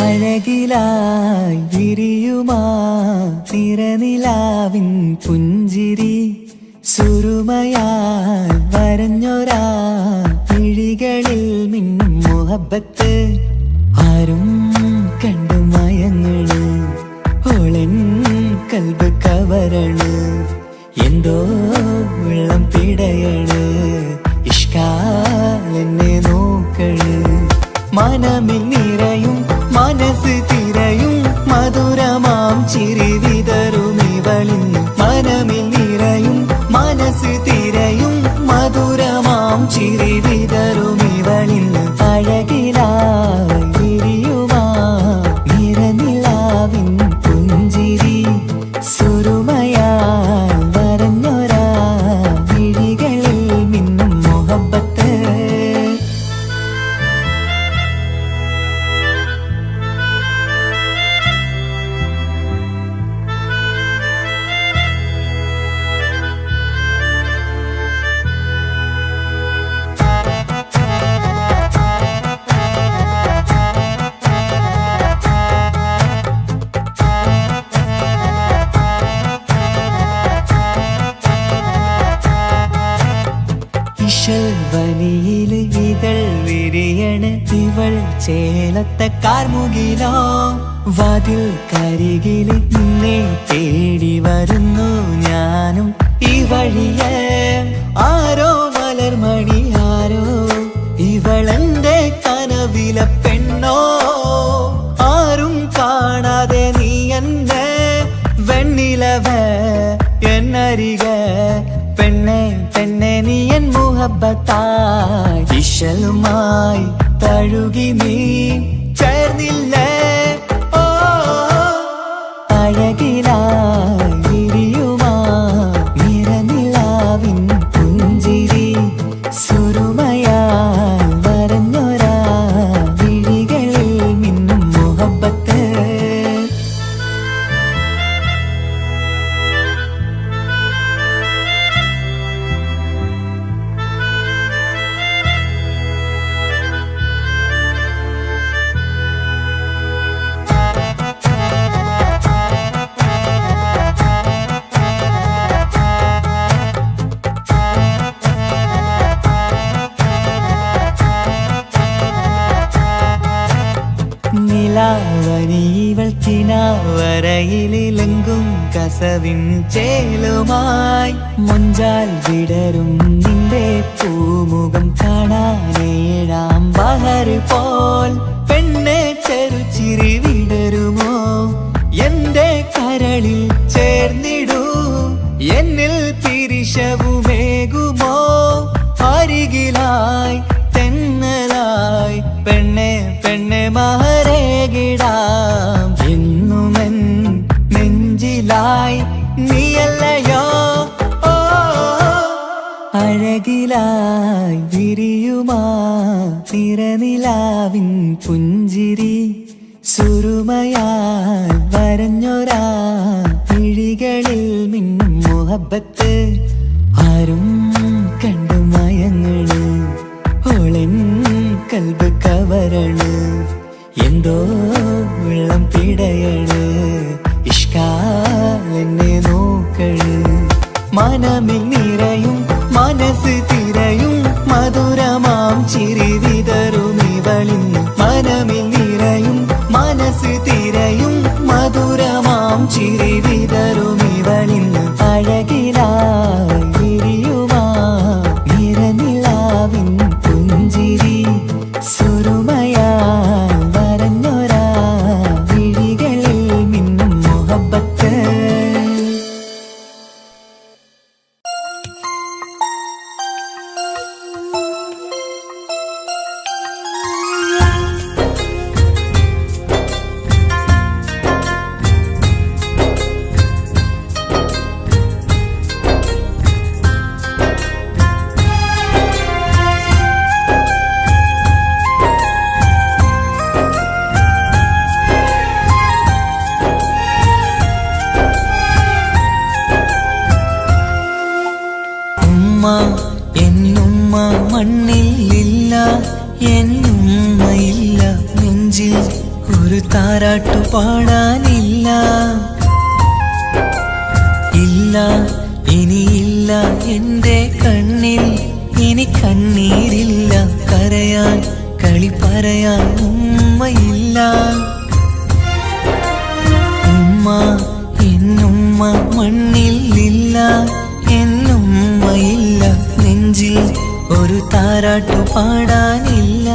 അഴകിലായി വിരിയുമാ തിരനിലാവിൻ പുഞ്ചിരി സുറുമയാൽ വരഞ്ഞൊരാ വിഴികളിൽ മിന്നും മുഹബത്ത് ആരും കണ്ടു മയങ്ങള് ഓളൻ കൽബ് കവരണ് എന്തോ വെള്ളം പിടയണ് ഇഷ്കാലെന്നെ നോക്കള് മനമിൽ നിറയും മനസ്സ് തിരയും മധുരമാം ചിരി വിതറും ഇവളിന്ന് മനമിൽ നിറയും മനസ്സ് തിരയും മധുരമാം ചിരി വിതറും ഇവളിന്ന് അഴകിലായി വിരിയുമാ നിറനിലാവിൻ പുഞ്ചിരി സുറുമയാൽ വരഞ്ഞൊരാ വിഴികളിൽ മിന്നും മുഹബത്ത് വനിയില് ഇതൾ വിരിയണ് ഇവൾ ചേലത്തെ കാർമുകിലോ വാതിൽ കരികില് നിന്നെ തേടി വരുന്നു ഞാനും ഈ വഴിയെ ആരോ മലർമണി ആരോ ഇവളെന്റെ കനവിലെ പെണ്ണോ ആരും കാണാതെ നീ എന്നെ വെണ്ണിലവ എന്നരിക പെണ്ണെ പെണ്ണെ നീ എൻ മുഹബത്തായി ഇശലുമായി തഴുകി നീ ചേർന്നില്ലേ ഓ അഴകിലായി വിരിയുമാ നിറനിലാവിൻ പുഞ്ചിരി സുറുമയാൽ വരഞ്ഞൊരാ വിഴികളിൽ മിന്നും മുഹബത്ത് നിലാവനിവൾ കിനാവരയിലെങ്കും കസവിൻ ചേലുമായി മുഞ്ചാൽ വിടരും നിന്റെ പൂമുഖം കാണാനേഴാം ബഹർ പോൽ പെണ്ണെ ചെറുചിരി വിടരുമോ എന്റെ കരളിൽ ചേർന്നിടൂ എന്നിൽ പിരിശവുമേകുമോ അരികിലായി തെന്നലായി പെണ്ണെ പെണ്ണെ മഹരേകിടാം എന്നുമെൻ നെഞ്ചിലായി നീയല്ലയോ ഓ അഴകിലായി വിരിയുമാ തിരനിലാവിൻ പുഞ്ചിരി സുറുമയാൽ വരഞ്ഞൊരാ വിഴികളിൽ മിന്നും മുഹബത്ത് ആരും കണ്ടു മയങ്ങള് ഓളൻ കൽബ് കവരണ് എന്തോ വെള്ളം പിടയണ് ഇഷ്കാലെന്നെ നോക്കള് മനമിൽ നിറയും മനസ്സ് തിരയും മധുരമാം ചിരി വിതറും ഇവളിന്ന് മനമിൽ നിറയും മനസ്സ് തിരയും മധുരമാം ചിരി വിതറും ഇവളിന്ന് അഴകിലായി വിരിയുമാ നിറനിലാവിൻ പുഞ്ചിരി സുറുമയാൽ വരഞ്ഞൊരാ വിഴികളിൽ മിന്നും മുഹബത്ത് എന്നുമ്മ മണ്ണിലില്ല എന്നുമ്മയില്ല നെഞ്ചിൽ ഒരു താരാട്ടു പാടാനില്ല. ഇല്ല, ഇനിയില്ല എൻ്റെ കണ്ണിൽ, ഇനി കണ്ണീരില്ല. കരയാൻ കളി പറയാൻ ഉമ്മയില്ല. ഉമ്മ എന്നുമ്മ മണ്ണിൽ ഇല്ല, എന്നുമ്മയില്ല. നെഞ്ചിൽ ഒരു താരാട്ടു പാടാനില്ല.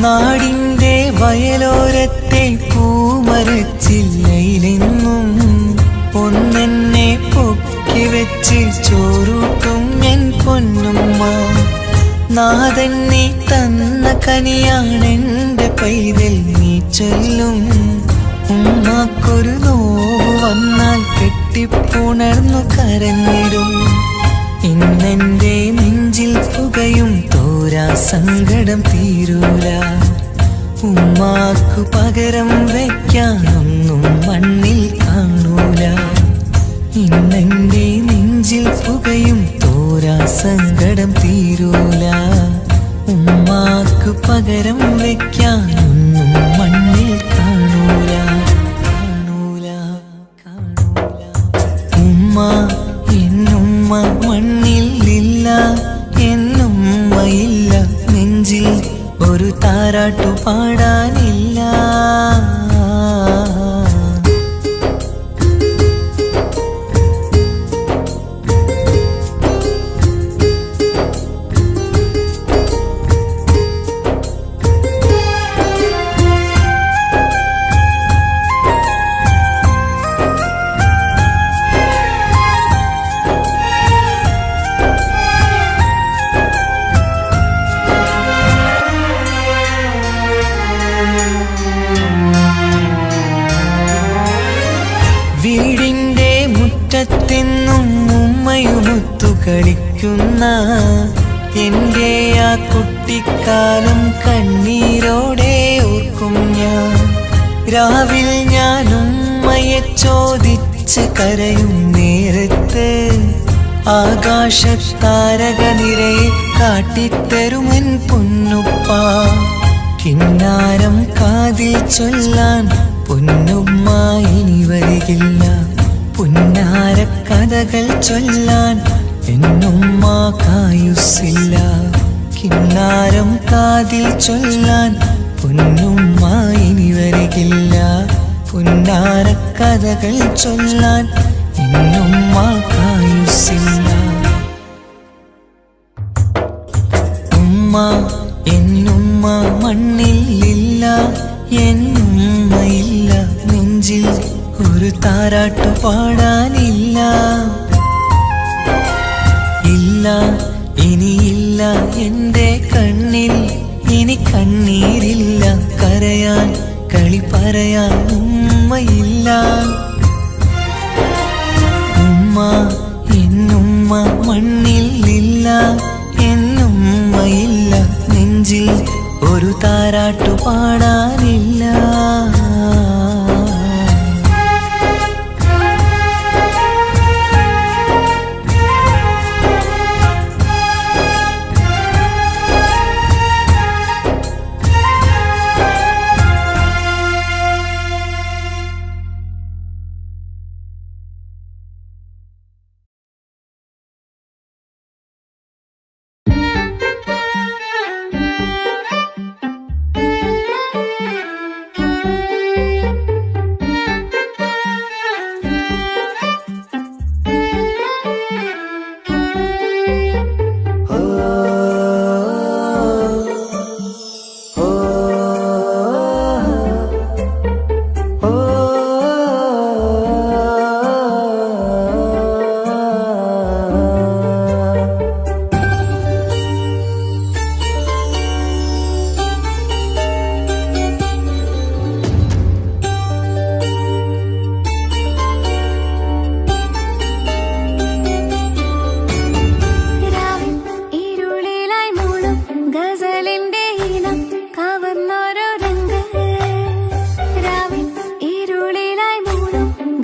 നാടിൻ്റെ വയലോരത്തെ പൂമരച്ചില്ലയിലെന്നും ഒന്നെന്നെ പൊക്കി വെച്ച് ചോറൂട്ടും എൻ പൊന്നുമ്മ. നാഥൻ നീ തന്ന കനിയാണെൻ്റെ പൈതൽ നീ ചൊല്ലും. ഉമ്മാക്കൊരു നോവ് വന്നാൽ കെട്ടിപ്പുണർന്നു കരഞ്ഞിടും. ഇന്നെൻ്റെ നെഞ്ചിൽ പുകയും തോരാ സങ്കടം തീരൂല. ഉമ്മാക്കു പകരം വയ്ക്കാനൊന്നും മണ്ണിൽ കാണൂല. ഇന്നെൻ്റെ നെഞ്ചിൽ പുകയും തോരാ സങ്കടം തീരൂല. ഉമ്മാക്കു പകരം വയ്ക്കാനൊന്നും മണ്ണിൽ കാണൂല. കാണൂല, കാണൂല. ഉമ്മ എന്നുമ്മ മണ്ണിൽ ഇല്ല, എന്നുമ്മയില്ല. നെഞ്ചിൽ ഒരു താരാട്ടു പാടാനില്ല. വീടിൻ്റെ മുറ്റത്തെന്നും ഉമ്മയുമൊത്തു കളിക്കുന്ന എൻ്റെ ആ കുട്ടിക്കാലം കണ്ണീരോടെ ഓർക്കും ഞാൻ. രാവിൽ ഞാൻ ഉമ്മയെ ചോദിച്ച് കരയും നേരത്ത് ആകാശത്താരകനിരയെ കാട്ടിത്തരുമെൻ പൊന്നുപ്പ. കിന്നാരം കാതിൽ ചൊല്ലാൻ പൊന്നുമ്മ ഇനി വരികില്ല. പുന്നാര കഥകൾ ചൊല്ലാൻ എന്നുമ്മ കായുസ്സില്ല. കിന്നാരം കാതിൽ ചൊല്ലാൻ പൊന്നുമ്മ ഇനി വരികില്ല. പുന്നാര കഥകൾ ചൊല്ലാൻ എന്നുമ്മ കായുസ്സില്ല. ഉമ്മ എന്നുമ്മ മണ്ണിൽ ഇല്ല, എന്നുമ്മയില്ല. നെഞ്ചിൽ ഒരു താരാട്ടു പാടാനില്ല. ഇല്ല, ഇനിയില്ല എൻ്റെ കണ്ണിൽ, ഇനി കണ്ണീരില്ല. കരയാൻ കളി പറയാൻ ഉമ്മയില്ല. ഉമ്മ എന്നുമ്മ മണ്ണിൽ ഇല്ല, എന്നുമ്മയില്ല. നെഞ്ചിൽ ഒരു താരാട്ടു പാടാനില്ല.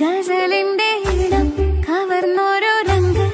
ഗസലിന്റെ ഇടം കവർന്നോരോ രംഗ്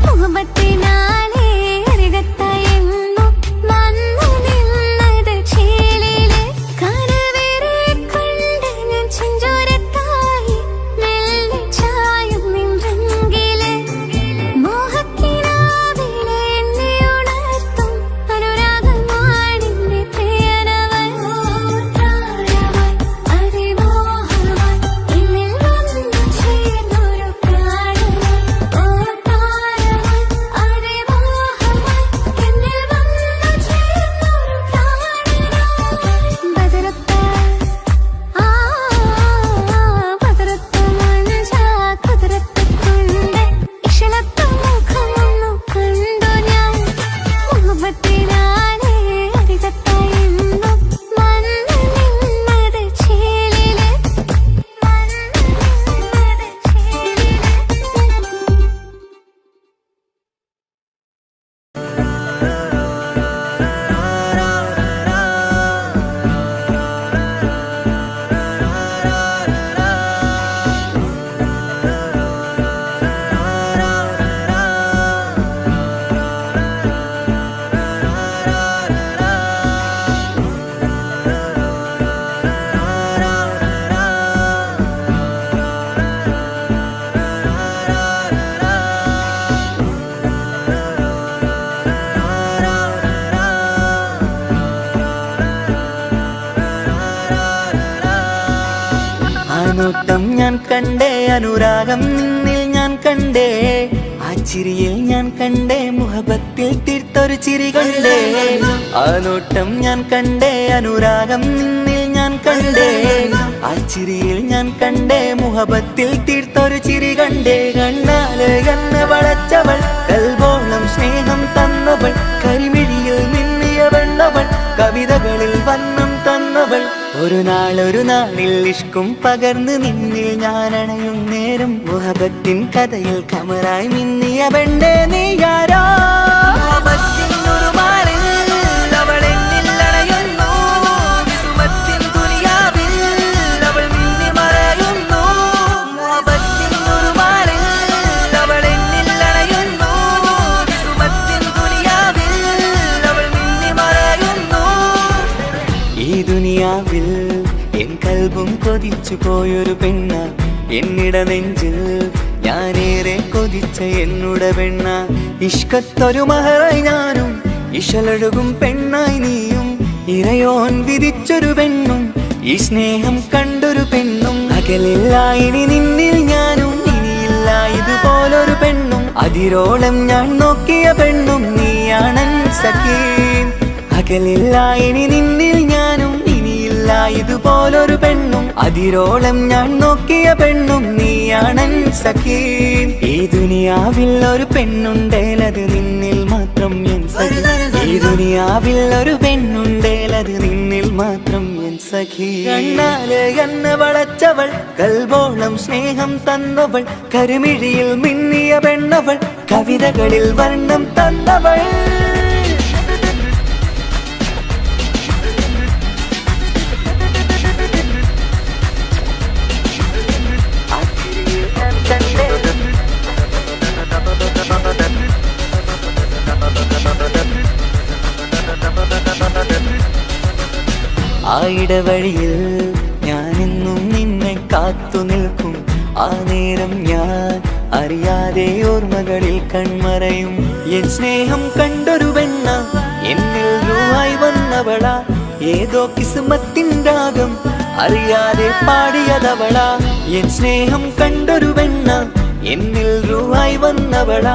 മുഹബത്തിനാലേ അരികത്തായെന്നും വന്നു നോട്ടം ഞാൻ കണ്ടേ, അനുരാഗം നിന്നിൽ ഞാൻ കണ്ടേ, ആ ചിരിയിൽ ഞാൻ കണ്ടേ, മുഹബത്തിൽ തീർത്തൊരു ചിരി കണ്ടേ. ആ നോട്ടം ഞാൻ കണ്ടേ, അനുരാഗം നിന്നിൽ ഞാൻ കണ്ടേ, ആ ചിരിയിൽ ഞാൻ കണ്ടേ, മുഹബത്തിൽ തീർത്തൊരു ചിരി കണ്ടേ. കണ്ണാല് കണ്ണ് വളച്ചവൾ, കൽബോളം സ്നേഹം തന്നവൾ, കരിമിഴിയിൽ മിന്നിയ വെണ്ണവൾ, കവിതകളിൽ വന്നം തന്നവൾ. ഒരു നാളിൽ ഇഷ്കും പകർന്ന് നിന്നിൽ ഞാൻ അണയും നേരം, മുഹബത്തിൻ കഥയിൽ കമറായി മിന്നിയ പെണ്ണേ നീയാരോ. ഈ ദുനിയാവിൽ എൻ കൽബും കൊതിച്ചു പോയൊരു പെണ്ണ, എന്നിട നെഞ്ചിൽ ഞാനേറെ കൊതിച്ച എന്നുട പെണ്ണ. ഇഷ്കത്തൊരു മഹറായി ഞാനും, ഇശലൊഴുകും പെണ്ണായി നീയും, ഇറയോൻ വിധിച്ചൊരു പെണ്ണും, ഈ സ്നേഹം കണ്ടൊരു പെണ്ണും. അകലില്ല ഇനി നിന്നിൽ ഞാനും, ഇനിയില്ല ഇതുപോലൊരു പെണ്ണും. അതിരോളം ഞാൻ നോക്കിയ പെണ്ണും നീയാണൻ സഖീ. അകലില്ല ഇനി നിന്നിൽ ഞാനും, ഇനിയില്ല ഇതുപോലൊരു പെണ്ണും. അതിരോളം ഞാൻ നോക്കിയ പെണ്ണും നീയാണൻ സഖീ. ഈ ദുനിയാവിൽ ഒരു പെണ്ണുണ്ടേലത് നിന്നിൽ മാത്രം എൻ സഖി. ഈ ദുനിയാവിൽ ഒരു പെണ്ണുണ്ടേലത് നിന്നിൽ മാത്രം എൻ സഖി. കണ്ണാല് കണ്ണ് വളച്ചവൾ, കൽബോളം സ്നേഹം തന്നവൾ, കരുമിഴിയിൽ മിന്നിയ പെണ്ണവൾ, കവിതകളിൽ വർണ്ണം തന്നവൾ. ആ ഇടവഴിയിൽ ഞാനെന്നും നിന്നെ കാത്തു നിൽക്കും, ആ നേരം ഞാൻ അറിയാതെ ഓർമ്മകളിൽ കൺമറയും. എൻ സ്നേഹം കണ്ടൊരു പെണ്ണ, എന്നിൽ രൂപായി വന്നവള, ഏതോ കിസ്മത്തിൻ രാഗം അറിയാതെ പാടിയതവള. എൻ സ്നേഹം കണ്ടൊരു പെണ്ണ, എന്നിൽ രൂപായി വന്നവള,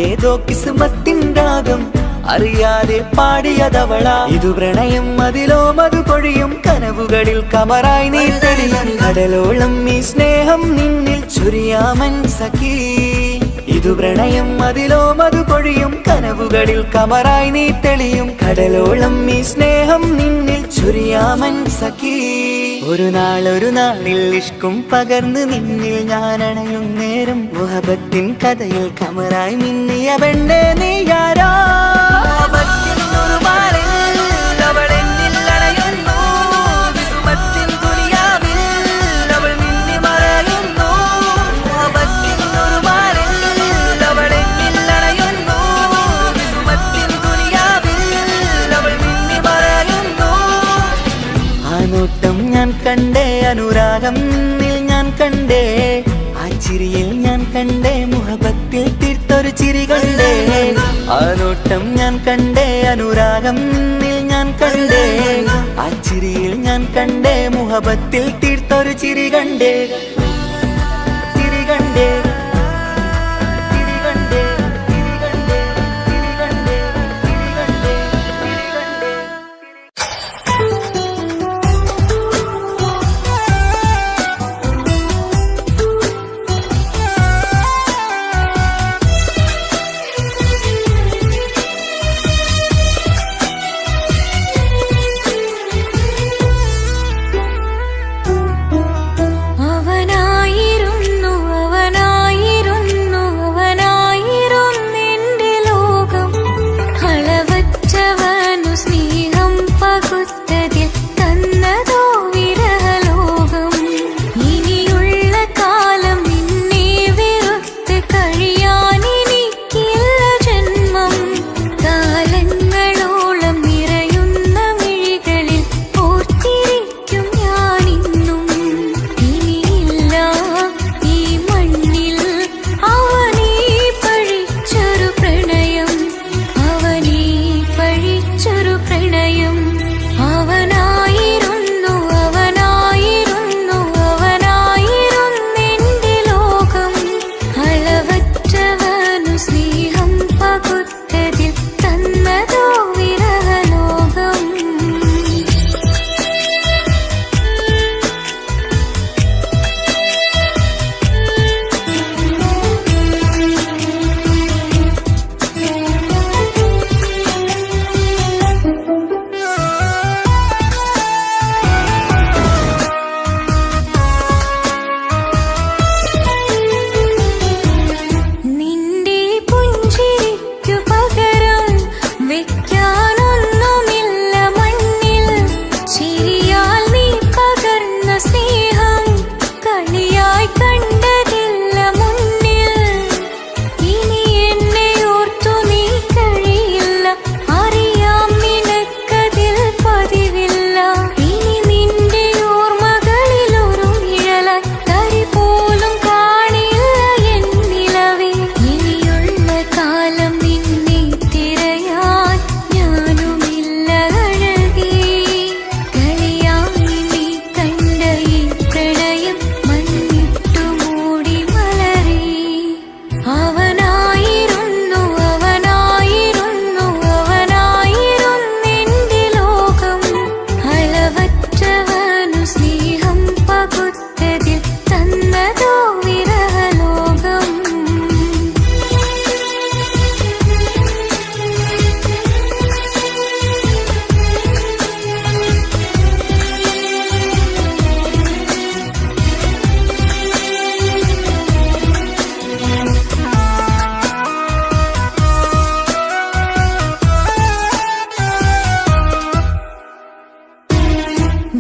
ഏതോ കിസ്മത്തിൻ രാഗം അറിയാതെ പാടിയതവള. ഇതു പ്രണയം അതിലോ മധു പൊഴിയും, കനവുകളിൽ കമറായി നീ തെളിയും. കടലോളം ഈ സ്നേഹം നിന്നിൽ ചൊരിയാമൻ സഖീ. ഇതു പ്രണയം അതിലോ മധു പൊഴിയും, കനവുകളിൽ കമറായി നീ തെളിയും. കടലോളം ഈ സ്നേഹം നിന്നിൽ ചൊരിയാമൻ സഖീ. ഒരു നാളിൽ ഇഷ്കും പകർന്ന് നിന്നിൽ ഞാൻ അണയും നേരം, മുഹബത്തിൻ കഥയിൽ കമറായി മിന്നിയ പെണ്ണേ നീയാരോ. നോട്ടം ഞാൻ കണ്ടേ, അനുരാഗം നിന്നിൽ ഞാൻ കണ്ടേ, ആ ചിരിയിൽ ഞാൻ കണ്ടേ, മുഹബത്തിൽ തീർത്തൊരു ചിരി കണ്ടേ. ആ നോട്ടം ഞാൻ കണ്ടേ, അനുരാഗം നിന്നിൽ ഞാൻ കണ്ടേ, ആ ചിരിയിൽ ഞാൻ കണ്ടേ, മുഹബത്തിൽ തീർത്തൊരു ചിരി കണ്ടേ. ചിരി കണ്ടേ. അവനാ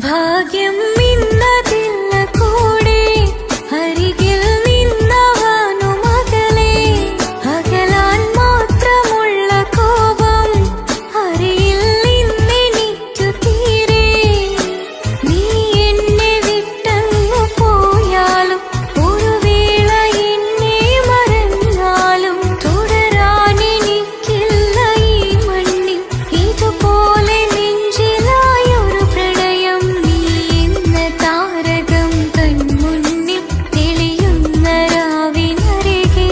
ഭാഗ്യം ഇന്നതില്ല കൂടെ അരികിൽ നിന്നവനു മകളെ അകലാൻ മാത്രമുള്ള കോപം അറിയിൽ നിന്നെനിക്കു തീരെ നീ എന്നെ വിട്ടങ്ങു പോയാലും ഒരു വേള എന്നെ മറന്നാലും തുടരാനെനിക്കില്ല ഈ മണ്ണിൽ ഇതുപോലെ നെഞ്ചിലായൊരു പ്രണയം നീ എന്ന താരകം കൺമുന്നിൽ തെളിയുന്ന രാവിനരികെ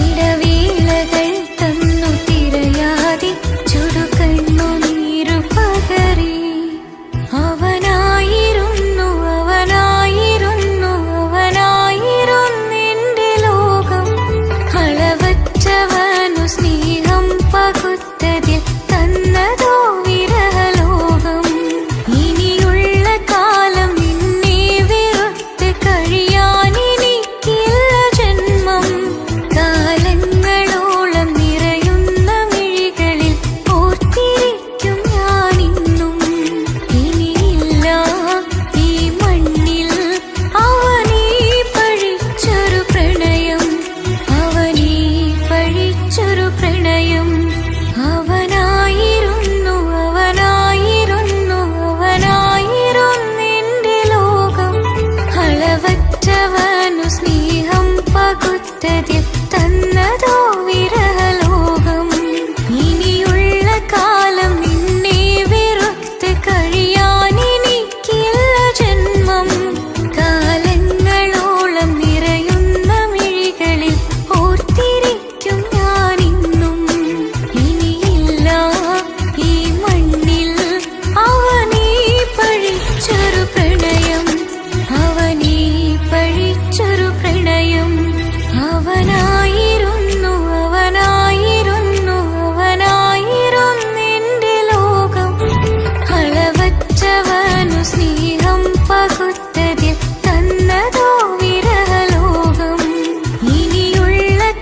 ഇടവേളകൾ തന്നു തിരയാതെ ചുടുകണ്ണുനീരു പകരി അവനായിരുന്നു അവനായിരുന്നെന്റെ ലോകം അളവറ്റവനു സ്നേഹം പകുത്തതിൽ തന്നതോ വിരഹലോകം ഇനിയുള്ള കാലം നിന്നെ വെറുത്ത് കഴിയാനെനിക്കില്ല ജന്മം കാലങ്ങളോളം നിറയുന്ന മിഴികളിൽ ഓർത്തിരിക്കും ഞാനിന്നും ഇനിയില്ല ഈ മണ്ണിൽ അവനീ പഴിച്ചൊരു പ്രണയം അവനീ പഴിച്ചൊരു പ്രണയം അവനായിരുന്നെന്റെ ലോകം അളവറ്റവനു സ്നേഹം പകുത്തതിൽ തന്നതോ വിരഹലോകം ഇനിയുള്ള കാലം നിന്നെ വെറുത്ത് കഴിയാനെനിക്കില്ല ജന്മം കാലങ്ങളോളം നിറയുന്ന മിഴികളിൽ ഓർത്തിരിക്കും ഞാനിന്നും ഇനിയില്ല ഈ മണ്ണിൽ അവനീ പഴിച്ചൊരു പ്രണയം അവനീ പഴിച്ചൊരു പ്രണയം അവനായിരുന്നെന്റെ ലോകം അളവറ്റവനു സ്നേഹം പകുത്തതിൽ തന്നതോ വിരഹലോകം ഇനിയുള്ള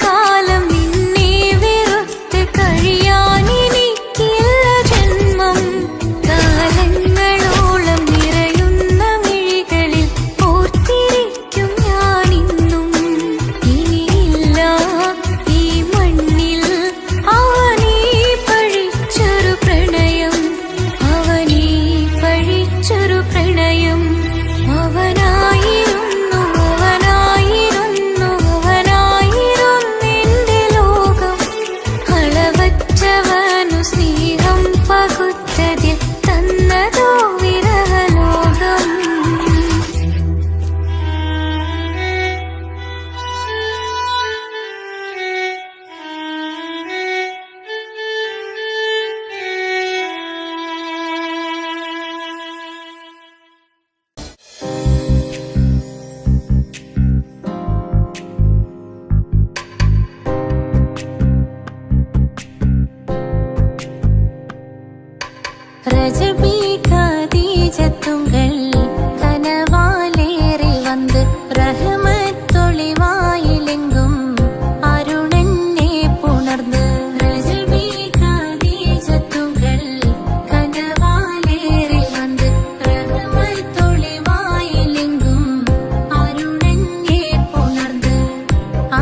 കാലം നിന്നെ വെറുത്ത് കഴിയാനെനിക്കില്ല ജന്മം കാലങ്ങളോളം നിറയുന്ന മിഴികളിൽ ഓർത്തിരിക്കും ഞാനിന്നും ഇനിയില്ല ഈ മണ്ണിൽ അവനീ പഴിച്ചൊരു പ്രണയം അവനീ പഴിച്ചൊരു പ്രണയം അവനായിരുന്നെന്റെ ലോകം അളവറ്റവനു സ്നേഹം പകുത്തതിൽ തന്നതോ വിരഹലോകം ரஜபி கதீஜத்துங்கள் கனவாலேறி வந்து ரஹமத்தொளிவாயிலெங்கும் அருணென்னே புணர்ந்து ரஜபி கதீஜத்துங்கள் கனவாலேறி வந்து ரஹமத்தொளிவாயிலெங்கும் அருணென்னே புணர்ந்து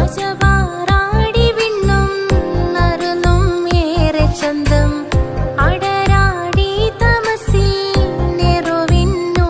അജവാറാടി വിണ്ണും നറുന്നും ഏറെ ചന്തം അടരാടി തമസിൽ നെറുവിന്നു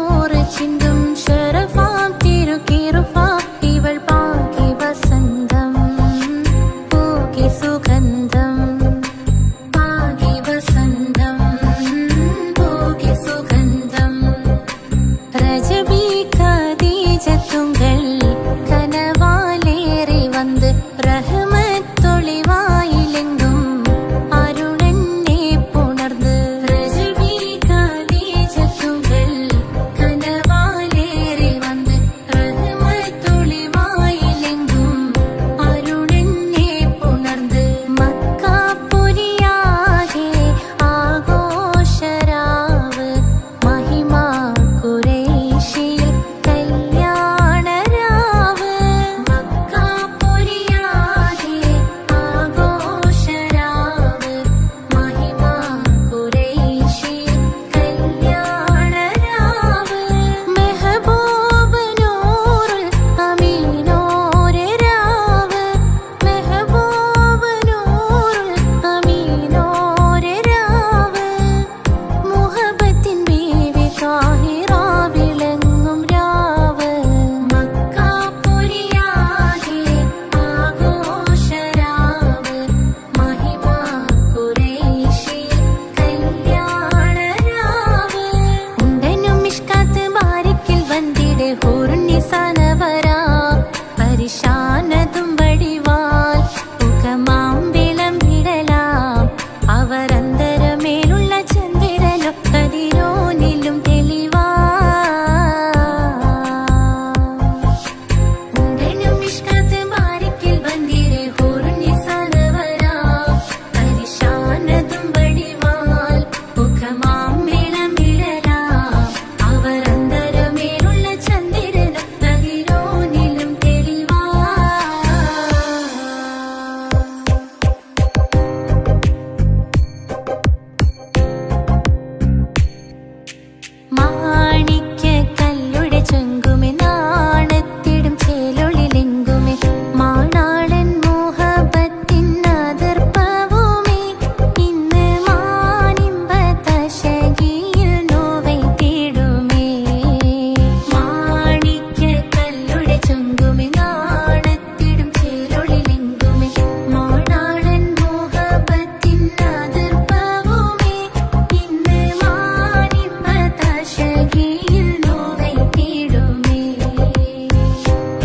താശകയിൽ നോവൈ തേടുമേ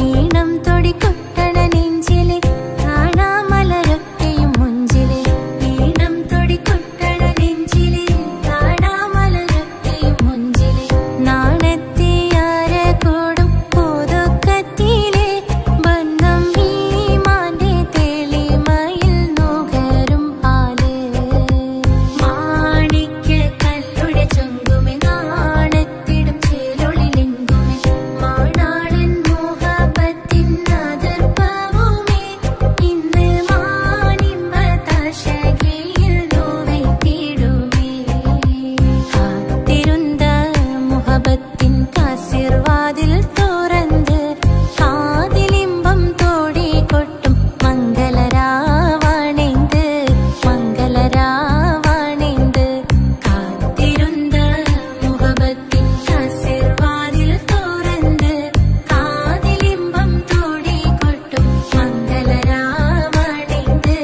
ഈണം തൊടികൊട്ടണ നെഞ്ചിലെ കാണാമലരൊക്കെയും മുഞ്ചിലെ ഈണം തൊടികൊട്ടണ നെഞ്ചിലെ കാണാമലരൊക്കെയും മുഞ്ചിലെ നാണത്തിയാര കൂടും പുതുക്കത്തിലെ ബന്ധം ഈമാന്റെ തെളിമയിൽ നുകരും പാല് മാണിക്യ കല്ലുടെ ചൊങ്കുമെ നാണത്തിടും ചേലൊളിലെങ്കുമെ മാണാളൻ മോഹബത്തിൻ അതിർപ്പവുമേ ഇന്ന് മാനിമ്പ താശകയിൽ നോവൈ തേടുമേ കാത്തിരുந்த മുഹബത്തിൻ കാസിർവാതിൽ തുറന്ന് കാതിലിമ്പം തോടി കൊട്ടും മംഗളരാവണിന്ത് മംഗളരാവണിന്ത് കാത്തിരുந்த മുഹബത്തിൻ കാസിർവാതിൽ തുറന്ന് കാതിലിമ്പം തോടി കൊട്ടും മംഗളരാവണിന്ത്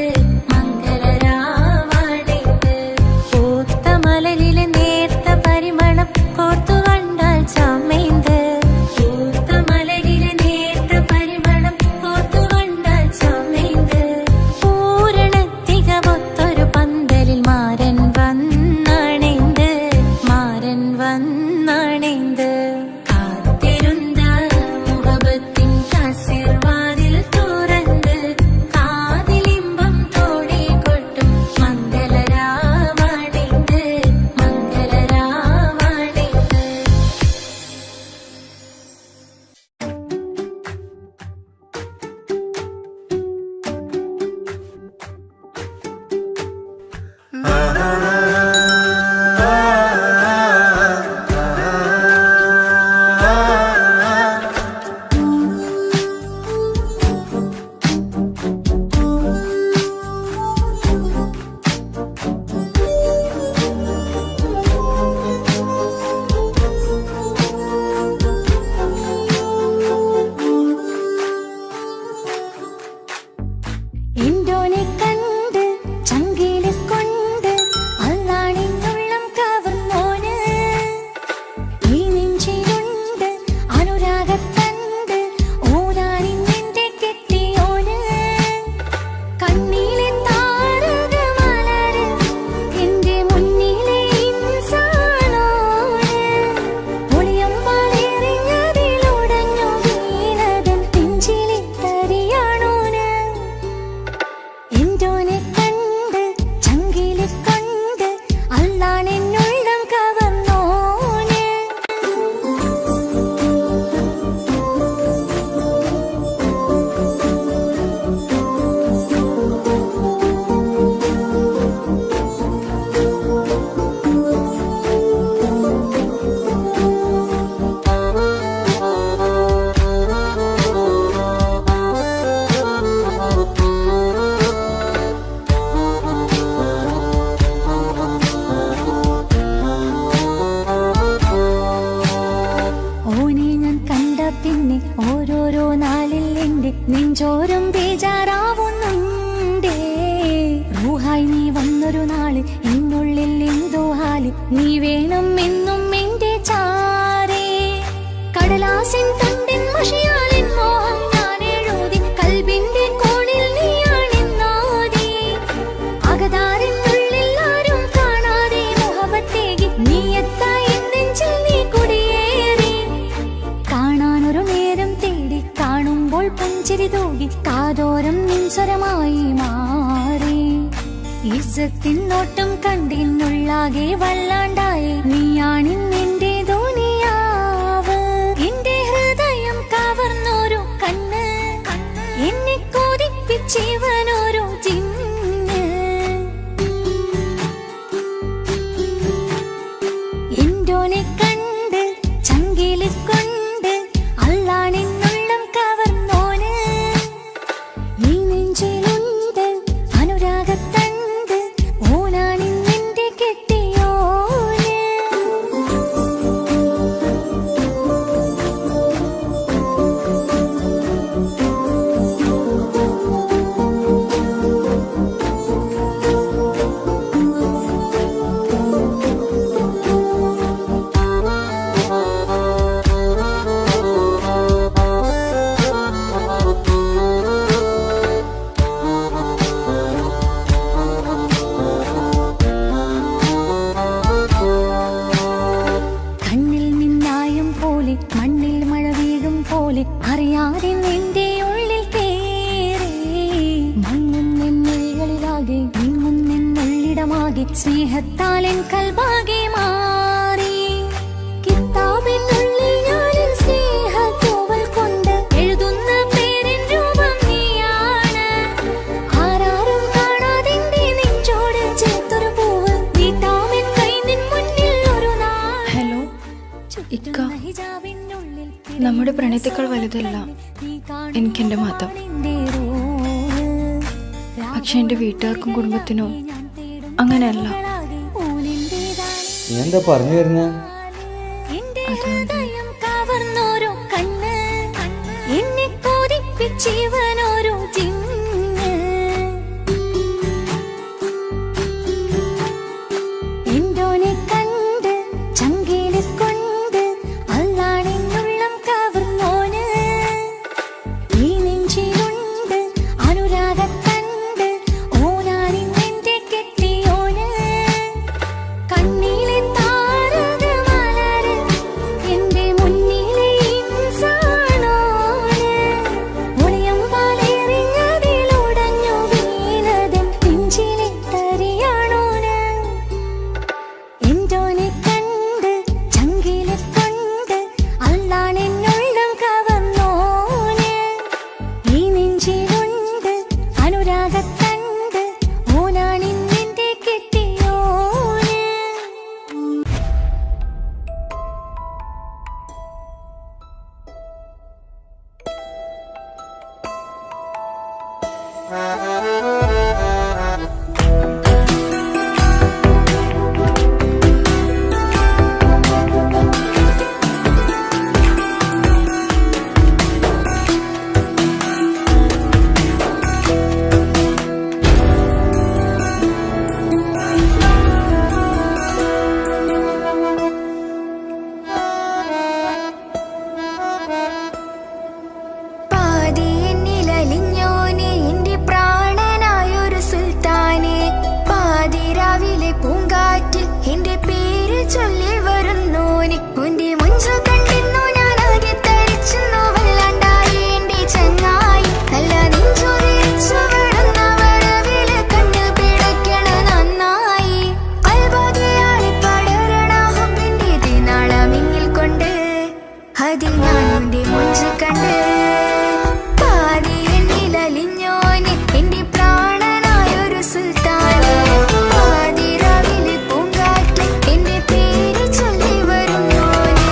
മംഗളരാവണിന്ത് പൂത്ത മലരിലെ നേർത്ത പരിമളം കോർത്തു കണ്ടാൽ ചമൈന്ത് പൂത്ത മലരിലെ നേർത്ത പരിമളം കോർത്തു കണ്ടാൽ ചമൈന്ത് പൂരണത്തികവൊത്തൊരു പന്തലിൽ മാരൻ വന്നണൈന്ത് മാരൻ വന്നണൈന്ത് കാത്തിരുந்த മുഹബത്തിൻ കാസിർവാതിൽ തുറന്ന് കാതിലിമ്പം തോടി കൊട്ടും മംഗളരാവണിന്ത് മംഗളരാവണിന്ത് എന്തോനെ കണ്ട് ചങ്കില് കൊണ്ട് അല്ലാണിന്നുള്ളം കവർന്നോന് ഈ നെഞ്ചിലുണ്ട് അനുരാഗത്തണ്ട് ഓരാണിന്നെന്റെ കെട്ടിയോന് കണ്ണിലെ താരകമലര് എന്റെ മുന്നിലെ ഇൻസാണോന് ഒളിയമ്പാലെറിഞ്ഞതിലുടഞ്ഞു വീണതൻ നെഞ്ചിലെ തരിയാണോന് എന്തോനെ കണ്ട് ചങ്കില് കൊണ്ട് അല്ലാണെന്നുള്ളം കവർന്നോന് ഓനെ ഞാൻ കണ്ട പിന്നെ ഓരോരോ നാളിൽ എന്റെ നെഞ്ചോരം ബേജാറാവുന്നുണ്ടേ റൂഹായി നീ വന്നൊരു നാള് എന്നുള്ളിൽ എന്തോ ഹാല് നീ വേണം എന്നും എന്റെ ചാരേ കടലാസിൻ തണ്ടിൻ മഷിയാലിൻ മോഹം ഞാൻ എഴുതി കൽബിന്റെ കോണിൽ നീയാണെന്നോതി അകതാരിനുള്ളിൽ ആരും കാണാതെ മുഹബത്തേകി നീ എത്തായി നെഞ്ചിൽ നീ കുടിയേറി കാണാനൊരു നേരം തേടി കാണുമ്പോൾ പുഞ്ചിരി തൂകി കാതോരം നിൻസ്വരമായി മാറി ഇസ്സത്തിൻ നോട്ടം കണ്ടിന്നുള്ളാകെ വല്ലാണ്ടായി നീയാണിന്നെന്റെ ദുനിയാവ് എന്റെ ഹൃദയം കവർന്നൊരു കണ്ണ് എന്നെ കൊതിപ്പിച്ചിവനൊരു ജിന്ന് എന്തോനെ കണ്ട് ചങ്കില് കൊണ്ട് അല്ലാണെന്നുള്ളം കവർന്നോന് ഈ നെഞ്ചിലുണ്ട് അനുരാഗത്തണ്ട് ഓനാണിന്നെന്റെ കെട്ടിയോന് സ്നേഹത്താൽ എൻ കൽബാകെ മാറി. കിതാബിനുള്ളിൽ ഞാനിൻ സ്നേഹത്തൂവൽ കൊണ്ട് എഴുതുന്ന പേരിൻ രൂപം നീയാണ്. ആരാരും കാണാതെന്റെ നെഞ്ചോട് ചേർത്തൊരു പൂവ് നീട്ടാമെൻ കൈ നിൻ മുന്നിൽ ഒരു നാൾ. ഹലോ ഇക്ക, നമ്മുടെ പ്രണയത്തേക്കാൾ വലുതല്ല എനിക്കെന്റെ മതം. പക്ഷെ എൻ്റെ വീട്ടുകാർക്കും കുടുംബത്തിനോ അങ്ങനെയല്ല. നീ എന്താ പറഞ്ഞു വരുന്നേ? കവർന്നോരോ കണ്ണ് എന്നെ കൊതിപ്പിച്ചിവനോരോ ജിന്ന്. എന്തോനെ കണ്ട് ചങ്കിലെ കൊണ്ട് അല്ലാണെന്നുള്ളം കവർന്നോന്. ഈ നെഞ്ചിലുണ്ട് അനുരാഗത്തണ്ട് ഓനാണിന്നെന്റെ കെട്ടിയോന്. കണ്ണിലെ താരകമലര് എന്റെ മുന്നിലെ ഇൻസാണോന്. ഒളിയമ്പാലെറിഞ്ഞതിലുടഞ്ഞു വീണതൻ നെഞ്ചിലെ തരിയാണോന്. എന്തോനെ കണ്ട് ചങ്കിലെ കൊണ്ട് അല്ലാണെന്നുള്ളം കവർന്നോന്. ഈ നെഞ്ചിലുണ്ട് അനുരാഗത്തണ്ട് ഓനാണിന്നെന്റെ കെട്ടിയോന്. പാതിയെന്നിലലിഞ്ഞോനെ എന്റെ പ്രാണനായൊരു സുൽത്താനെ. പാതിരാവിലെ പൂങ്കാറ്റിൽ എന്റെ പേര് ചൊല്ലി വരുന്നോനെ. ഉന്റെ മുഞ്ചു കണ്ടെന്നു ഞാനാകെ തരിച്ചെന്നു വല്ലാണ്ടായി എന്റെ ചങ്ങായി. നല്ല നെഞ്ചു തിരിച്ചു വിടുന്ന വരവില് കണ്ണു പിടയ്ക്കണ നന്നായി. കൽബാകെയായി പടരണ ഹുബിന്റെ ദിനാളമിങ്ങിൽ കൊണ്ട് അതിൽ ഞാനുന്റെ മുഞ്ചു കണ്ട്. പാതിയെന്നിലലിഞ്ഞോനെ എന്റെ പ്രാണനായൊരു സുൽത്താനെ. പാതിരാവിലെ പൂങ്കാറ്റിൽ എന്റെ പേര് ചൊല്ലി വരുന്നോനെ.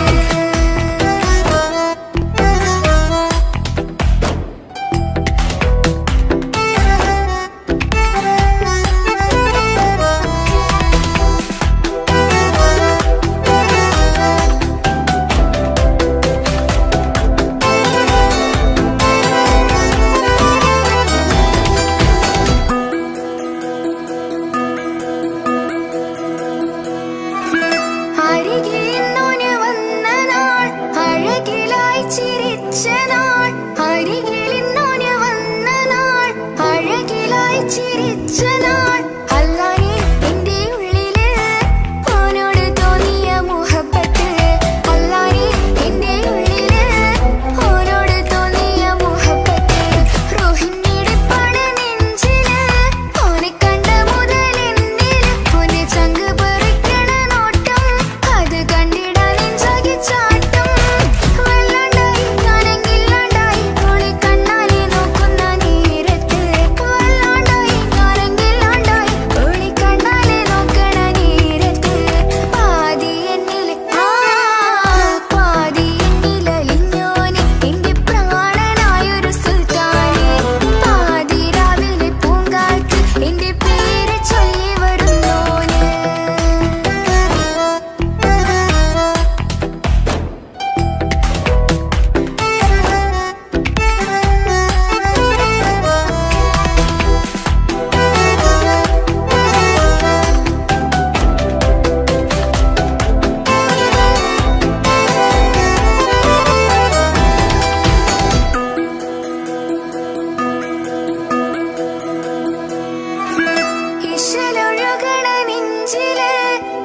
അരികിലിന്നോന് വന്ന നാൾ അഴകിലായി ചിരിച്ച നാൾ. അരികിലിന്നോന് വന്ന നാൾ അഴകിലായി ചിരിച്ച നാൾ. അല്ലാനെ എന്റെ ഉള്ളില് ഓനോട് തോന്നിയ മുഹബത്ത്. അല്ലാനെ എന്റെ ഉള്ളില് ഓനോട് തോന്നിയ മുഹബത്ത്. റോഹിണിടിപ്പാണ് നെഞ്ചില് ഓനെ കണ്ട മുതൽ എന്നില്. ഓനെ ചങ്ക് പറിക്കണ നോട്ടം അത് കണ്ടിടാൻ നെഞ്ചാകെ ചാട്ടം. വല്ലാണ്ടായി ഞാനെങ്കില്ലാണ്ടായി ഓളെ കണ്ണാലെ നോക്കുന്ന നേരത്ത്. വല്ലാണ്ടായി ഞാനെങ്കില്ലാണ്ടായി ഓളെ കണ്ണാലെ നോക്കണ നേരത്ത്. പാതിയെന്നില് പാതിയെന്നിലലിഞ്ഞോനെ എന്റെ പ്രാണനായൊരു സുൽത്താനെ. പാതിരാവിലെ പൂങ്കാറ്റ് എന്റെ പേര് ചൊല്ലി വരുന്നോന്. ഇശലൊഴുകണ നെഞ്ചില്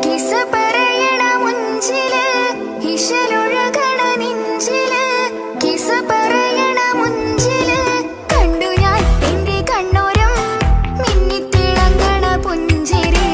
കിസ പറയണ മുഞ്ചില്. ഇശലൊഴുകണ നെഞ്ചില് കിസ പറയണ മുഞ്ചില്. കണ്ടു ഞാൻ എന്റെ കണ്ണോരം മിന്നിത്തിളങ്ങണ പുഞ്ചിരി.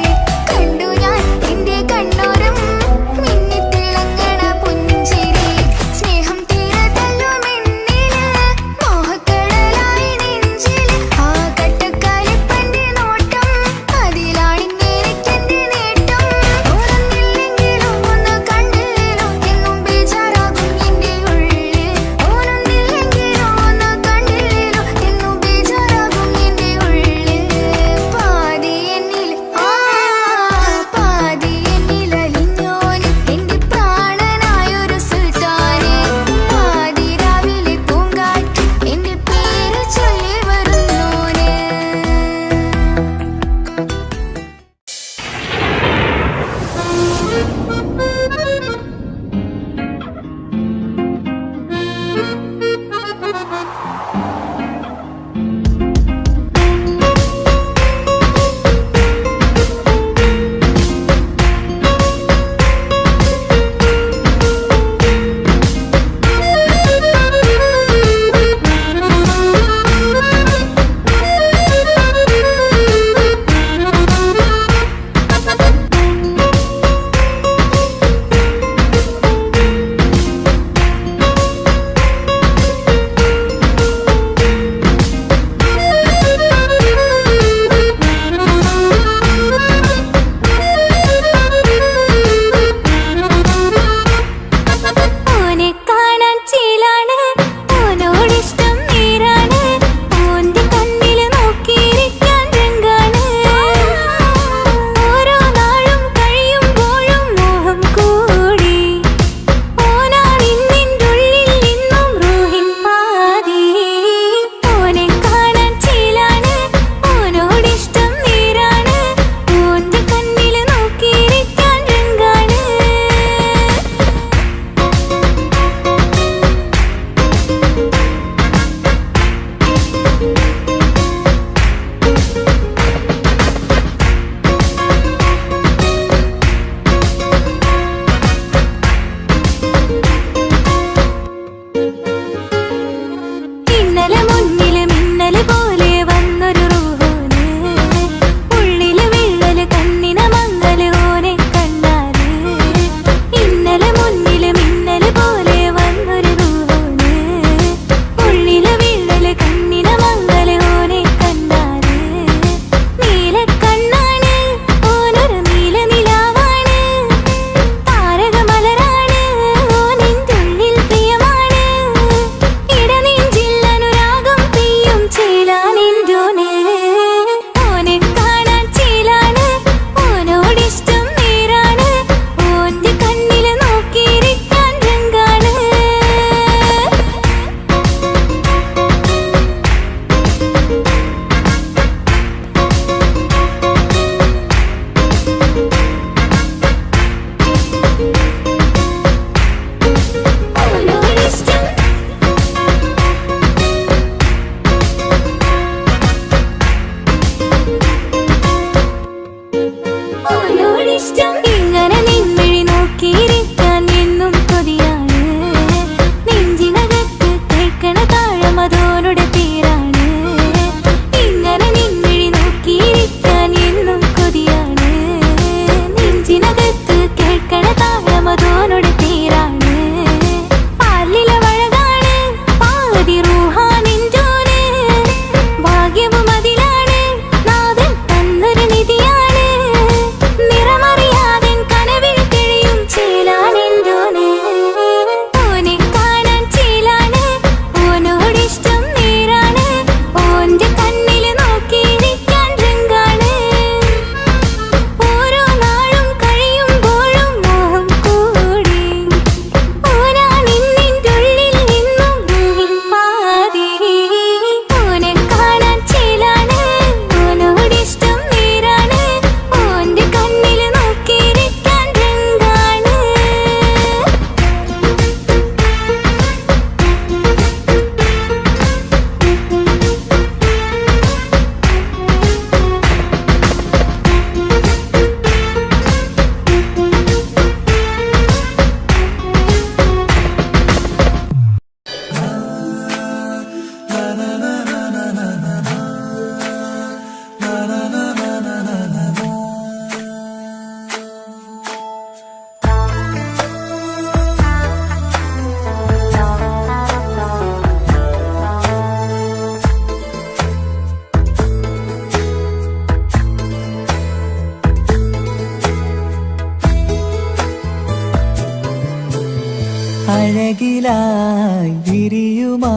അഴകിലായി വിരിയുമാ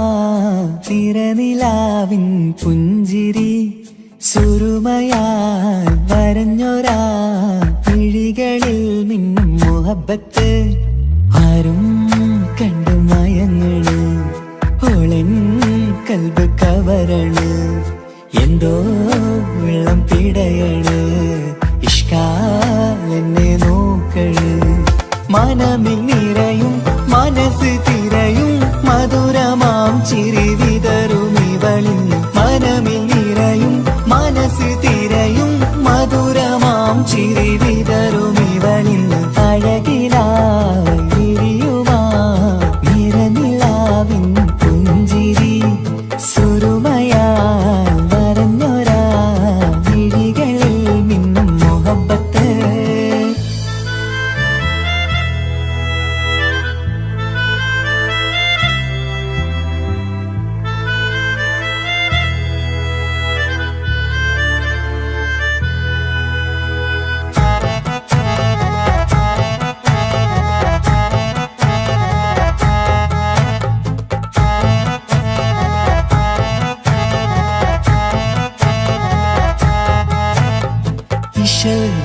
തിരനിലാവിൻ പുഞ്ചിരി സുരുമയാൽ വരഞ്ഞൊരാ വിഴികളിൽ മിന്നും മുഹബത്ത് ആരും കണ്ടു മയങ്ങള് ഓളൻ കൽബ് കവരണ് എന്തോ വെള്ളം പിടയണ് ഇഷ്കാലെന്നെ നോക്കള് മനമിൽ നിറയും മനസ്സ് തിരയും മധുരമാം ചിരി വിതറും ഇവളിന്ന് മനമിൽ നിറയും മനസ്സ് തിരയും മധുരമാം ചിരി വിതറും ഇവളിന്ന് അഴകിലായി വിരിയുമാ നിറനിലാവിൻ പുഞ്ചിരി സുരുമയാൽ വരഞ്ഞൊരാ വിഴികളിൽ മിന്നും മുഹബത്ത്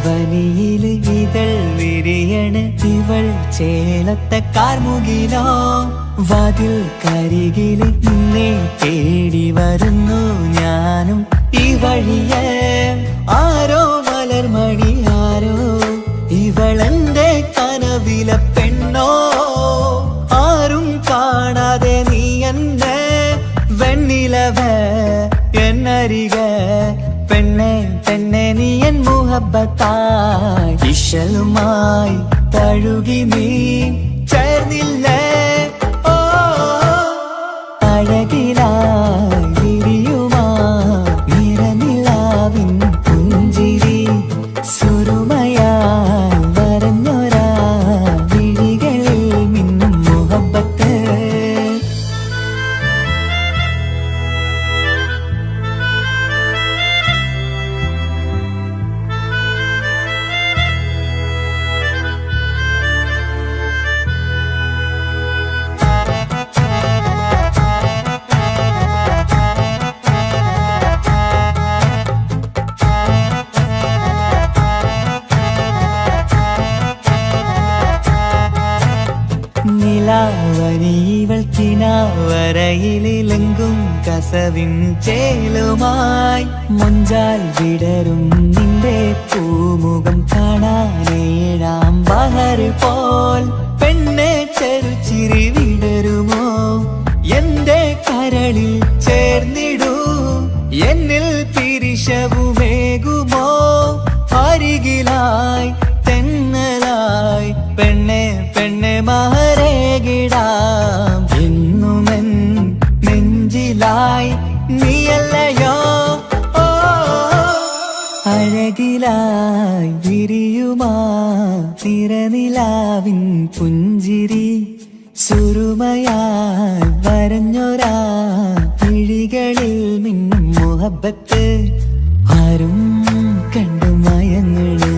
വനിയില് ഇതൾ വിരിയണ് ഇവൾ ചേലത്തെ കാർമുകിലോ വാതിൽ കരികില് നിന്നെ തേടി വരുന്നു ഞാനും ഈ വഴിയെ ആരോ മലർമണി ആരോ ഇവളെന്റെ കനവിലെ പെണ്ണോ ആരും കാണാതെ നീ എന്നെ വെണ്ണിലവ എന്നരിക പെണ്ണെ പെണ്ണെ നീ എൻ മുഹബത്തായി ഇശലുമായി തഴുകി നീ ചേർന്നില്ലേ ഓ അഴകിലായി വിരിയുമാ നിറനിലാവിൻ പുഞ്ചിരി സുരുമയാൽ വരഞ്ഞൊരാ വിഴികളിൽ മിന്നും മുഹബത്ത് നിലാവനിവൾ കിനാവരയിലെങ്കും കസവിൻ ചേലുമായി മുഞ്ചാൽ വിടരും നിന്റെ പൂമുഖം കാണാനേഴാം ബഹർ പോൽ പെണ്ണെ ചെറുചിരി വിടരുമോ എന്റെ കരളിൽ ചേർന്നിടൂ എന്നിൽ പിരിശവുമേകുമോ അരികിലായി തെന്നലായി പെണ്ണെ പെണ്ണെ മഹരേകിടാം എന്നുമെൻ നെഞ്ചിലായി നീയല്ലയോ ഓ അഴകിലായി വിരിയുമാ തിരനിലാവിൻ പുഞ്ചിരി സുരുമയാൽ വരഞ്ഞൊരാ വിഴികളിൽ മിന്നും മുഹബത്ത് ആരും കണ്ടു മയങ്ങള്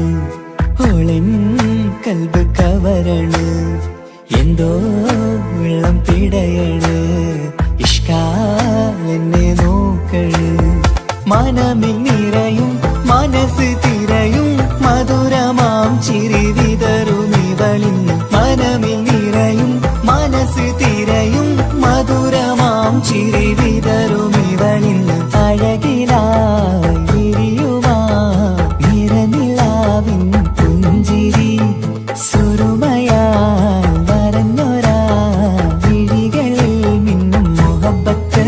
ഓളൻ കൽബ് കവരണ് എന്തോ വെള്ളം പിടയണ് ഇഷ്കാലെന്നെ നോക്കള് മനമിൽ നിറയും മനസ്സ് തിരയും മധുരമാം ചിരി വിതറും ഇവളിന്ന് മനമിൽ നിറയും മനസ്സ് തിരയും മധുരമാം ചിരി വിതറും ഇവളിന്ന് അഴകിലായി വിരിയുമാ നിറനിലാവിൻ പുഞ്ചിരി സുരുമയാൽ വരഞ്ഞൊരാ വിഴികളിൽ മിന്നും മുഹബത്ത്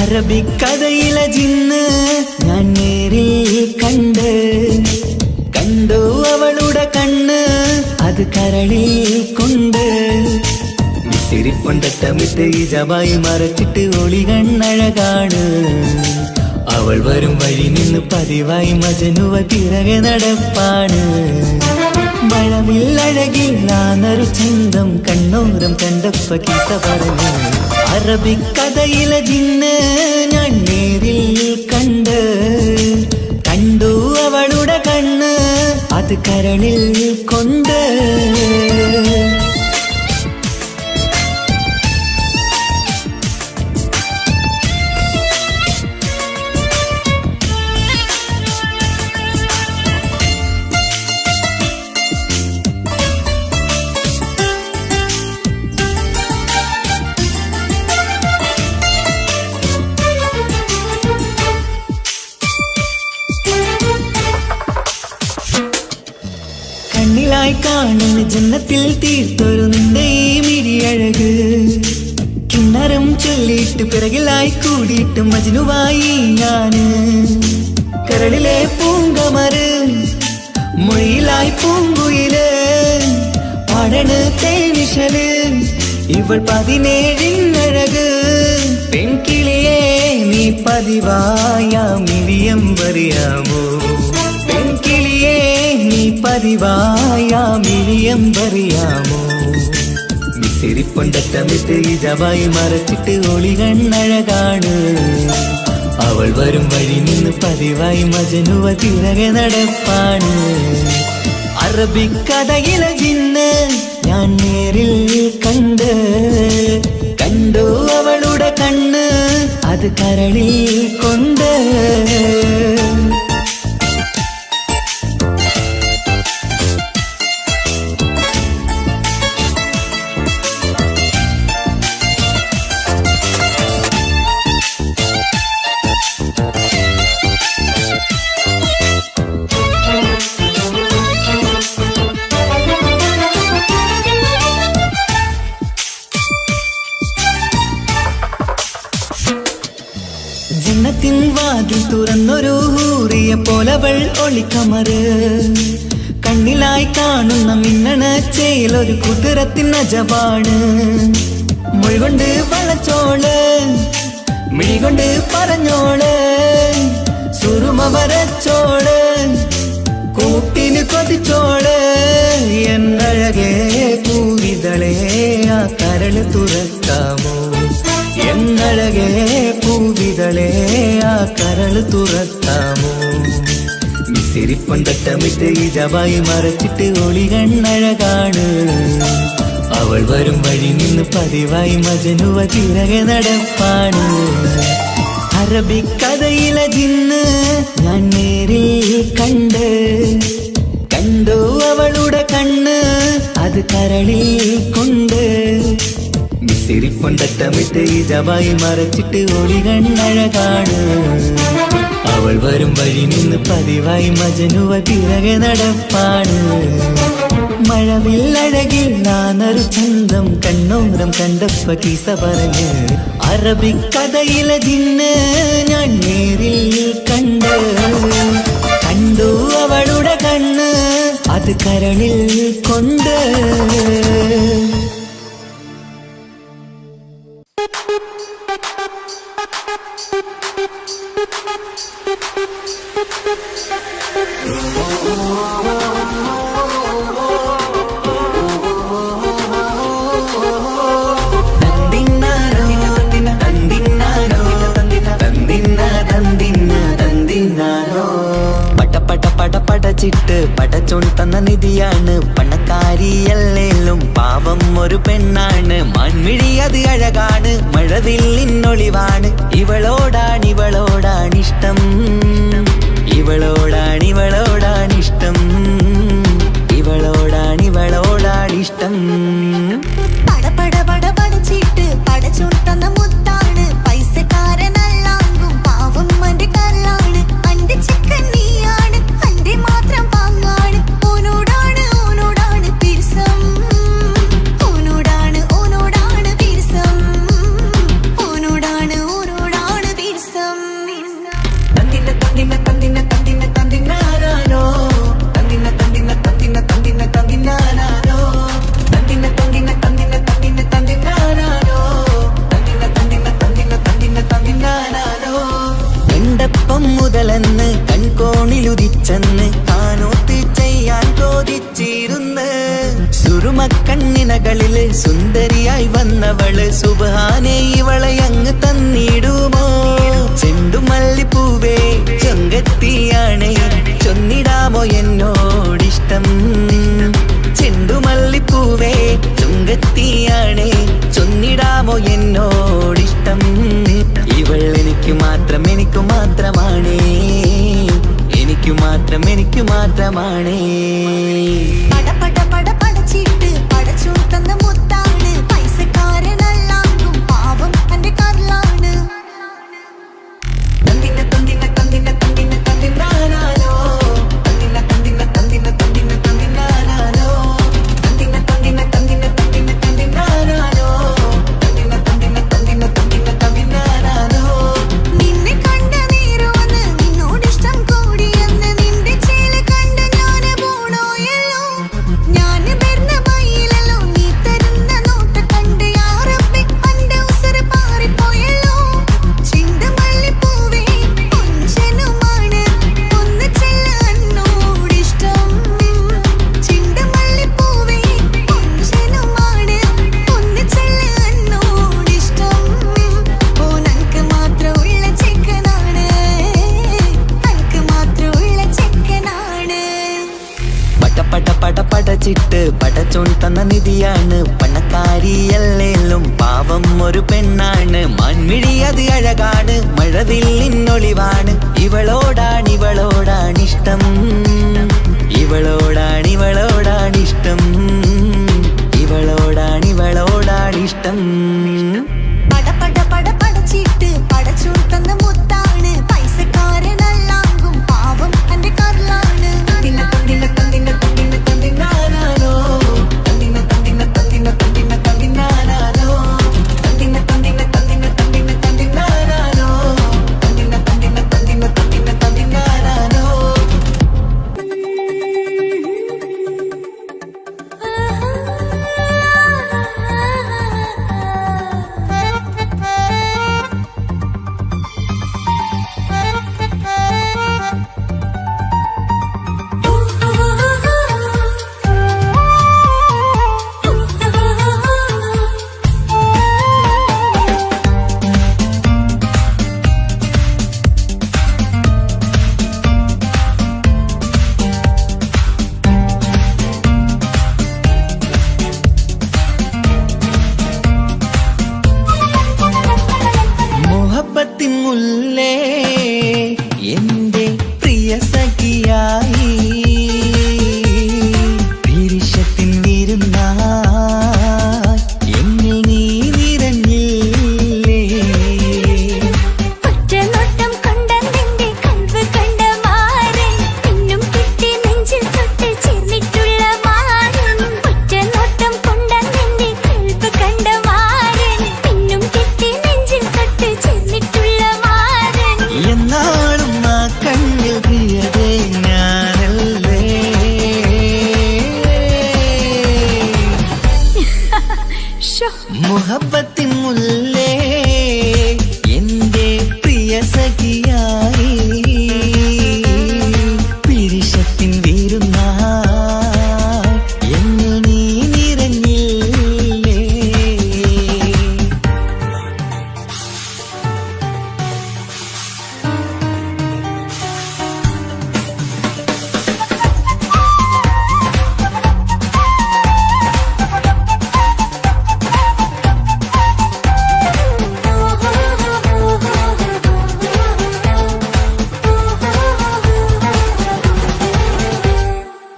അറബിക്കഥയിലെ ജിന്ന് ഞാൻ നേരിൽ കണ്ടു അവളുടെ കണ്ണ് അത് കരളിൽ കൊണ്ട് സിരിപ്പൊണ്ടട്ടമിട്ട് ഈ ജബായി മറച്ചിട്ട് ഒളി കണ്ണഴകാണ് അവൾ വരും വഴി നിന്ന് പതിവായി മജനുവ തിരകെ നടപ്പാണ് മഴവില്ലഴകില്ലാന്നൊരു ചന്തം കണ്ണോരം കണ്ടപ്പ കീസ പറഞ്ഞു അറബിക്കഥയിലെ ജിന്ന് ഞാൻ നേരിൽ കണ്ടു അവളുടെ കണ്ണ് അത് കരളിൽ കൊണ്ട് കണ്ണിലായി കാണുന്ന ജന്നത്തിൽ തീർത്തൊരു നിന്റെ ഈ മിഴിയഴക് കിണ്ണരം ചൊല്ലിയിട്ട് പിറകിലായി കൂടിയിട്ട് മജ്നുവായി ഞാന് കരളിലെ പൂങ്കമര് മൊഴിയിലായി പൂങ്കുയില് പാടണ് തേനിശല് ഇവൾ 17 പെൺകിളിയെ നീ പതിവായാമിരിയം പറയാമോ പെൺകിളിയെ നീ പതിവായാമിരിയം പറയാമോ മിസിരിപ്പൊണ്ടട്ടമിട്ട് ഈ ജബായി മറച്ചിട്ട് ഒളി കണ്ണഴകാണ് അവൾ വരും വഴി നിന്ന് പതിവായി മജനുവ തിരകെ നടപ്പാണ് അറബിക്കഥയിലെ ജിന്ന് ഞാൻ നേരിൽ കണ്ടു അവളുടെ കണ്ണ് അത് കരളിൽ കൊണ്ട് ജന്നത്തിൻ വാതിൽ തുറന്നൊരു ഹൂറിയ പോലവൾ ഒളിക്കമറ് കണ്ണിലായി കാണുന്ന മിന്നണ ചേലൊരു കുതിരത്തിൻ അജബാണ് മൊഴികൊണ്ട് വളച്ചോള് മിഴികൊണ്ട് പറഞ്ഞോള് സുറുമ വരച്ചോള് കൂട്ടിന് കൊതിച്ചോള് എന്നഴകേ പൂവിതളേ ആ കരള് തുറക്കാമോ എന്നഴകേ പൂവിതളേ ആ കരള് തുറക്കാമോ മിസിരിപ്പൊണ്ടട്ടമിട്ട് ഈ ജബായി മറച്ചിട്ട് ഒളി കണ്ണഴകാണ് അവൾ വരും വഴി നിന്ന് പതിവായി മജനുവ തിരകെ നടപ്പാണ് അറബിക്കഥയിലെ ജിന്ന് ഞാൻ നേരിൽ കണ്ടു അവളുടെ കണ്ണ് അത് കരളിൽ കൊണ്ട് മിസിരിപ്പൊണ്ടട്ടമിട്ട് ഈ ജബായി മറച്ചിട്ട് ഒളി കണ്ണഴകാണ് അവൾ വരും വഴി നിന്ന് പതിവായി മജനുവ തിരകെ നടപ്പാണ് മഴവില്ലഴകില്ലാന്നൊരു ചന്തം കണ്ണോരം കണ്ടപ്പ കീസ പറഞ്ഞ് അറബിക്കഥയിലെ ജിന്ന് ഞാൻ നേരിൽ കണ്ടു അവളുടെ കണ്ണ് അത് കരളിൽ കൊണ്ട് പടച്ചിട്ട് പടച്ചോൺ തന്ന നിധിയാണ് പണക്കാരിയല്ലേലും പാവം ഒരു പെണ്ണാണ് മൺമിഴി അത് അഴകാണ് മഴവില്ലിന്നൊളിവാണ് ഇവളോടാണിഷ്ടം ഇവളോടാണിഷ്ടം ഇവളോടാണിഷ്ടം പടച്ചിട്ട് പടച്ചോൺ തന്ന മുത്താണ് പൈസക്കാരനല്ലാങ്കും പാവം മന്റെ കല്ലാണ് അന്റെ ചിക്കൻ നീയാണ് അന്റെ മാത്രം പാങ്ങാണ് ഓനോടാണ് പിരിസം ഓനോടാണ് പിരിസം ഓനോടാണ് പിരിസം സുന്ദരിയായി വന്നവള് സുബ്ഹാനേ ഇവളെ അങ്ങ് തന്നിടുമോ ചെണ്ടുമല്ലിപ്പൂവേ ചൊങ്കത്തിയാണ് ചൊന്നിടാമോ എന്നോടിഷ്ടം ചെണ്ടുമല്ലിപ്പൂവേ ചൊങ്കത്തിയാണ് ചൊന്നിടാമോ എന്നോടിഷ്ടം ഇവൾ എനിക്ക് മാത്രം എനിക്ക് മാത്രമാണേ എനിക്ക് മാത്രം എനിക്ക് മാത്രമാണേ പട പട പട പടച്ചിട്ട് പടച്ചു തന്ന മുത്താണ് പൈസക്കാരനല്ലാണ്ടും പാവം എന്റെ കർലാണ് തന്തിന തന്തിന തന്തിന തന്തിന തന്തിനാനാനോ തന്തിന തന്തിന തന്തിന തന്തിന തന്തിനാനാനോ തന്തിന തന്തിന തന്തിന തന്തിന തന്തിനാനാനോ തന്തിന തന്തിന തന്തിന തന്തിന തന്തിനാനാനോ നിന്നെ കണ്ട നേരവന്ന് നിന്നോടിഷ്ടം കൂടിയെന്ന് നിന്റെ ചേല കണ്ട ഞാന് പോണോയല്ലോ ഞാന് വരുന്ന മയിലല്ലോ നീ തരുന്ന നോട്ട കണ്ട് യാറപ്പി അന്റെ ഉസര പാറിപ്പോയല്ലോ ചെണ്ടുമല്ലിപ്പൂവേ കൊഞ്ചനുമാണ് ഒന്ന് ചെല്ല എന്നോടിഷ്ടം ചെണ്ടുമല്ലിപ്പൂവേ കൊഞ്ചനുമാണ് ഒന്ന് ചെല്ല എന്നോടിഷ്ടം ഓ നനക്ക് മാത്രമുള്ള ചെക്കനാണ് നനക്ക് മാത്രമുള്ള ചെക്കനാണ് പട പട പട പടച്ചിട്ട് പടച്ചോൺ തന്ന നിധിയാണ് പണക്കാരിയല്ലേലും പാവം ഒരു പെണ്ണാണ് മാൻമിഴി അത് അഴകാണ് മഴവില്ലിന്നൊളിവാണ് ഇവളോടാണിഷ്ടം ഇവളോടാണിഷ്ടം ഇവളോടാണിഷ്ടം പട പട പട പടച്ചിട്ട് പടച്ചു തന്ന മുത്താണ് പൈസക്കാരനല്ലാങ്കും പാവം എന്റെ കർലാണ് തന്തിന തന്തിന തന്തിന തന്തിന തന്തിനാനാനോ തന്തിന തന്തിന തന്തിന തന്തിന തന്തിനാനാനോ തന്തിന തന്തിന തന്തിന തന്തിന തന്തിനാനാനോ തന്തിന തന്തിന തന്തിന തന്തിന തന്തിനാനാനോ മുഹബത്തിൻ മുല്ലേ എന്റെ പ്രിയ സഖിയായി പിരിശത്തിൻ വിരുന്നായി എന്നിൽ നീ നിറഞ്ഞില്ലേ ഒറ്റനോട്ടം കൊണ്ട നിന്റെ കൽവ് കണ്ട മാരൻ പിന്നും കിട്ടി നെഞ്ചിൽ തൊട്ട് ചേർന്നിട്ടുള്ള മാരൻ ഒറ്റനോട്ടം കൊണ്ട നിന്റെ കൽവ് കണ്ട മാരൻ പിന്നും കിട്ടി നെഞ്ചിൽ തൊട്ട് ചേർന്നിട്ടുള്ള മാരൻ എന്നാളും ആ കണ്ണിൽ പ്രിയതേ ഞാനല്ലേ മുഹബത്തിൻ മുല്ലേ എന്റെ പ്രിയ സഖിയായി പിരിശത്തിൻ വിരുന്നായി എന്നിൽ നീ നിറഞ്ഞില്ലേ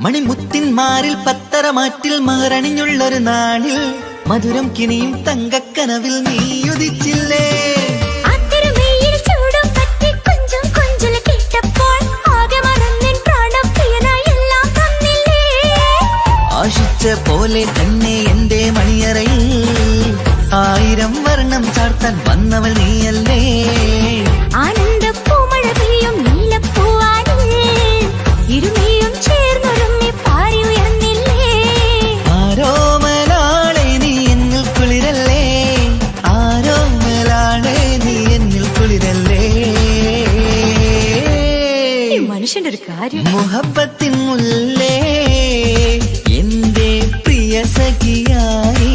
മണിമുത്തിന്മാരിൽ പത്തരമാറ്റിൽ മഹറണിഞ്ഞുള്ളൊരു നാളിൽ മധുരം കിനിയും തങ്കക്കനവിൽ നീയുദിച്ചില്ലേ ആത്തിരമേയിൽ ചൂടും പറ്റി കൊഞ്ചും കൊഞ്ചല് കേട്ടപ്പോൾ ആകെ മറന്നിൻ പ്രാണം പ്രിയനായി എല്ലാം തന്നില്ലേ ആശിച്ച പോലെ തന്നെ എന്റെ മണിയറയിൽ 1000 വർണ്ണം ചാർത്താൻ വന്നവൾ നീയല്ലേ ആനന്ദ പൂമഴ പെയ്യും നീലപ്പൂവാനിൽ ഇരുമയും ചേർന്നൊരുമ്മി പാരി ഉയർന്നില്ലേ ആരോമലാളെ നീ എന്നിൽ കുളിരല്ലേ ആരോമലാളെ നീ എന്നിൽ കുളിരല്ലേ മനുഷ്യന്റെ ഒരു കാര്യം മുഹബത്തിൻ മുല്ലേ എന്റെ പ്രിയ സഖിയായി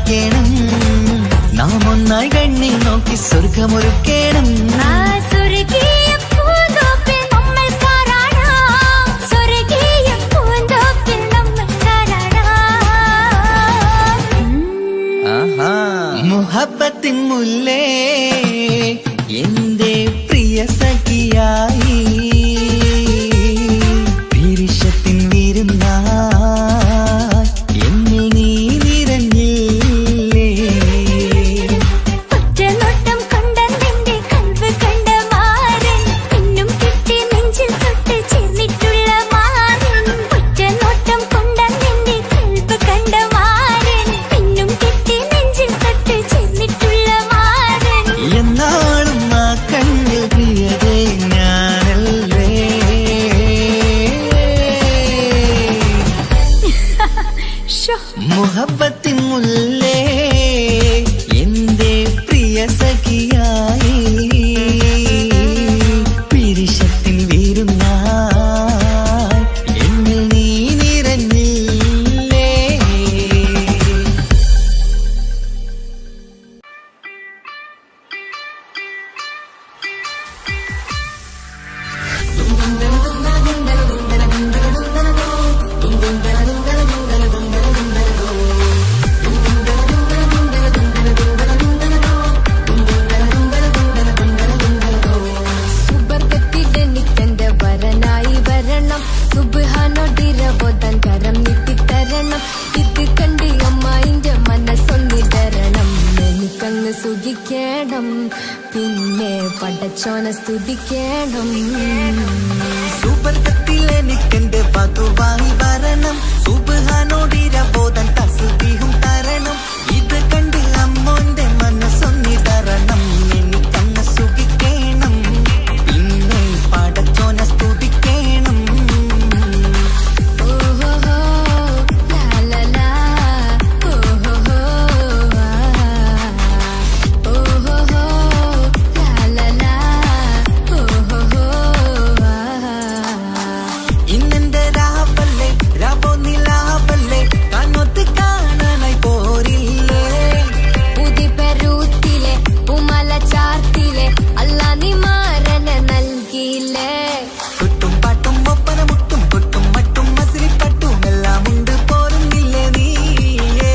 പാർക്കേണം നാം ഒന്നായി കണ്ണിൽ നോക്കി സ്വർഗമൊരുക്കേണം ആ സ്വർഗീയ പൂന്തോപ്പിൽ നമ്മൾ കാരാടാം സ്വർഗീയ പൂന്തോപ്പിൽ നമ്മൾ കാരാടാം മുഹബത്തിൻ മുല്ലേ എന്റെ പ്രിയ സഖിയായി പിരിശത്തിൻ വിരുന്നായി എന്നിൽ നീ നിറഞ്ഞില്ലേ ഒറ്റനോട്ടം കൊണ്ട നിന്റെ കൽവ് കണ്ട മാരൻ പിന്നും കിട്ടി നെഞ്ചിൽ തൊട്ട് ചേർന്നിട്ടുള്ള മാരൻ ഒറ്റനോട്ടം കൊണ്ട നിന്റെ കൽവ് കണ്ട മാരൻ പിന്നും കിട്ടി നെഞ്ചിൽ തൊട്ട് ചേർന്നിട്ടുള്ള മാരൻ എന്നാളും ആ കണ്ണിൽ പ്രിയതേ ഞാനല്ലേ മുഹബത്തിൻ മുല്ലേ എന്റെ പ്രിയ സഖിയായി പിരിശത്തിൻ വിരുന്നായി എന്നിൽ നീ നിറഞ്ഞില്ലേ സുബർഗത്തിലെനിക്കെന്റെ വരനായി വരണം സുബ്ഹാനോടിരവോദൻ കരം നീട്ടിത്തരണം ഇത് കണ്ട് അമ്മായിന്റെ മനസ്സൊന്നിടരണം എനിക്കങ്ങ് സുഖിക്കണം പിന്നെ പടച്ചോനെ സ്തുതിക്കണം സുബർഗത്തിൽ എനിക്കെന്റെ വധുവായി വരണം സുബ്ഹാനോടിരവോദൻ തസ്ബീഹും തരണം ഇത് കണ്ട് അമ്മോന്റെ മനസ്സൊന്നിടരണം എനിക്കങ്ങ് സുഖിക്കണം പിന്നെ പടച്ചോനെ സ്തുതിക്കണം ഓഹോഹോ ലാലലാ ഓഹോഹോ ഓഹോഹോ ലാലലാ ഓഹോഹോ ഇന്നെന്റെ രാവല്ലേ രാവോ നിലാവല്ലേ കണ്ണൊത്ത് കാണാനായി പോരില്ലേ ഉദിപെരൂത്തിലെ ഉമല ചാർത്തിലെ അല്ലാ നീ മാരനെ നൽകിയില്ലേ കുട്ടും പാട്ടും ഒപ്പന മുട്ടും കൊട്ടും മട്ടും മസിലിപ്പട്ടും എല്ലാം ഉണ്ട് പോരുന്നില്ലേ നീയേ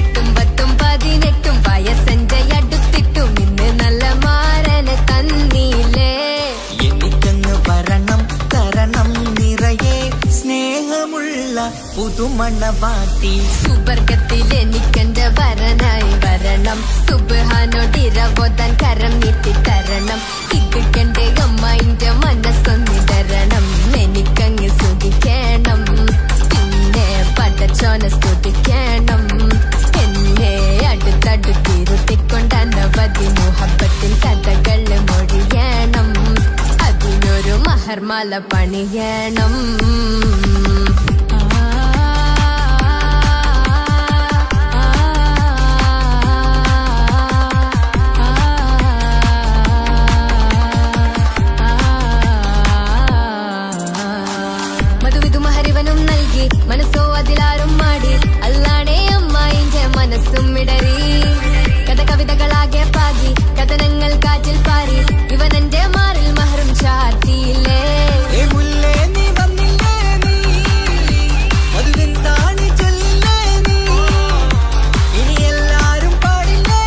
എട്ടും പത്തും 18 വയസ്സെന്റെ അടുത്തിട്ടും ഇന്ന് നല്ല മാരനെ തന്നീലേ എനിക്കങ്ങ് വരണം തരണം നിറയെ സ്നേഹമുള്ള പുതുമണവാട്ടി സുബർഗത്തിൽ എനിക്കെന്റെ വരനായി വരണം സുബ്ഹാനോടിരവോദൻ കരം നീട്ടിത്തരണം ഇത് കണ്ട് അമ്മായിന്റെ മനസ്സൊന്നിടരണം എനിക്കങ്ങ് സുഖിക്കണം പിന്നെ പടച്ചോനെ സ്തുതിക്കണം എന്നെ അടുത്തടുത്തിരുത്തിക്കൊണ്ട് അനവധി മുഹബത്തിൻ കഥകൾ മൊഴിയണം അതിനൊരു മഹർമാല പണിയണം മധുവിധു മഹരിവനും നൽകി മനസ്സോ അതിലാരും മാടി അല്ലാണേ അമ്മായിന്റെ മനസ്സും ഇടറി കഥ കവിതകളാകെ പാകി കഥനങ്ങൾ കാറ്റിൽ പാറി ഇവനെന്റെ മാറിൽ മഹറും ചാർത്തിയില്ലേ ഏ മുല്ലേ നീ വന്നില്ലേ നീ മധുവെന്താണ് ചൊല്ലില്ലേ നീ ഇനി എല്ലാരും പാടില്ലേ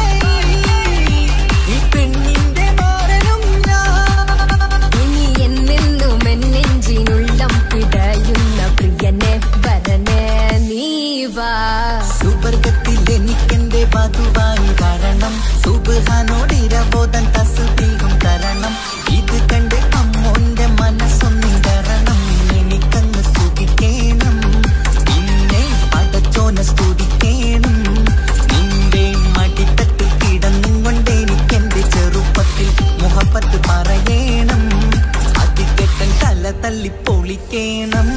ഈ പെണ്ണിന്റെ മാറനും ഞാൻ ഇനി എന്നെന്നും എന്നെഞ്ചിനുള്ളം പിടയുന്ന പ്രിയനെ വരനെ നീ വാ സുബർഗത്തിൽ എനിക്കെന്റെ വധുവായി വരണം സുബ്ഹാനോടിരവോദൻ തസ്ബീഹും തരണം ഇത് കണ്ട് അമ്മോന്റെ മനസ്സൊന്നിടരണം എനിക്കങ്ങ് സുഖിക്കണം പിന്നെ പടച്ചോനെ സ്തുതിക്കണം നിന്റെ മടിത്തട്ടിൽ കിടന്നും കൊണ്ട് എനിക്കെന്റെ ചെറുപ്പത്തിൽ മുഹബത്ത് പറയണം അത് കേട്ടൻ തല തല്ലി പൊളിക്കണം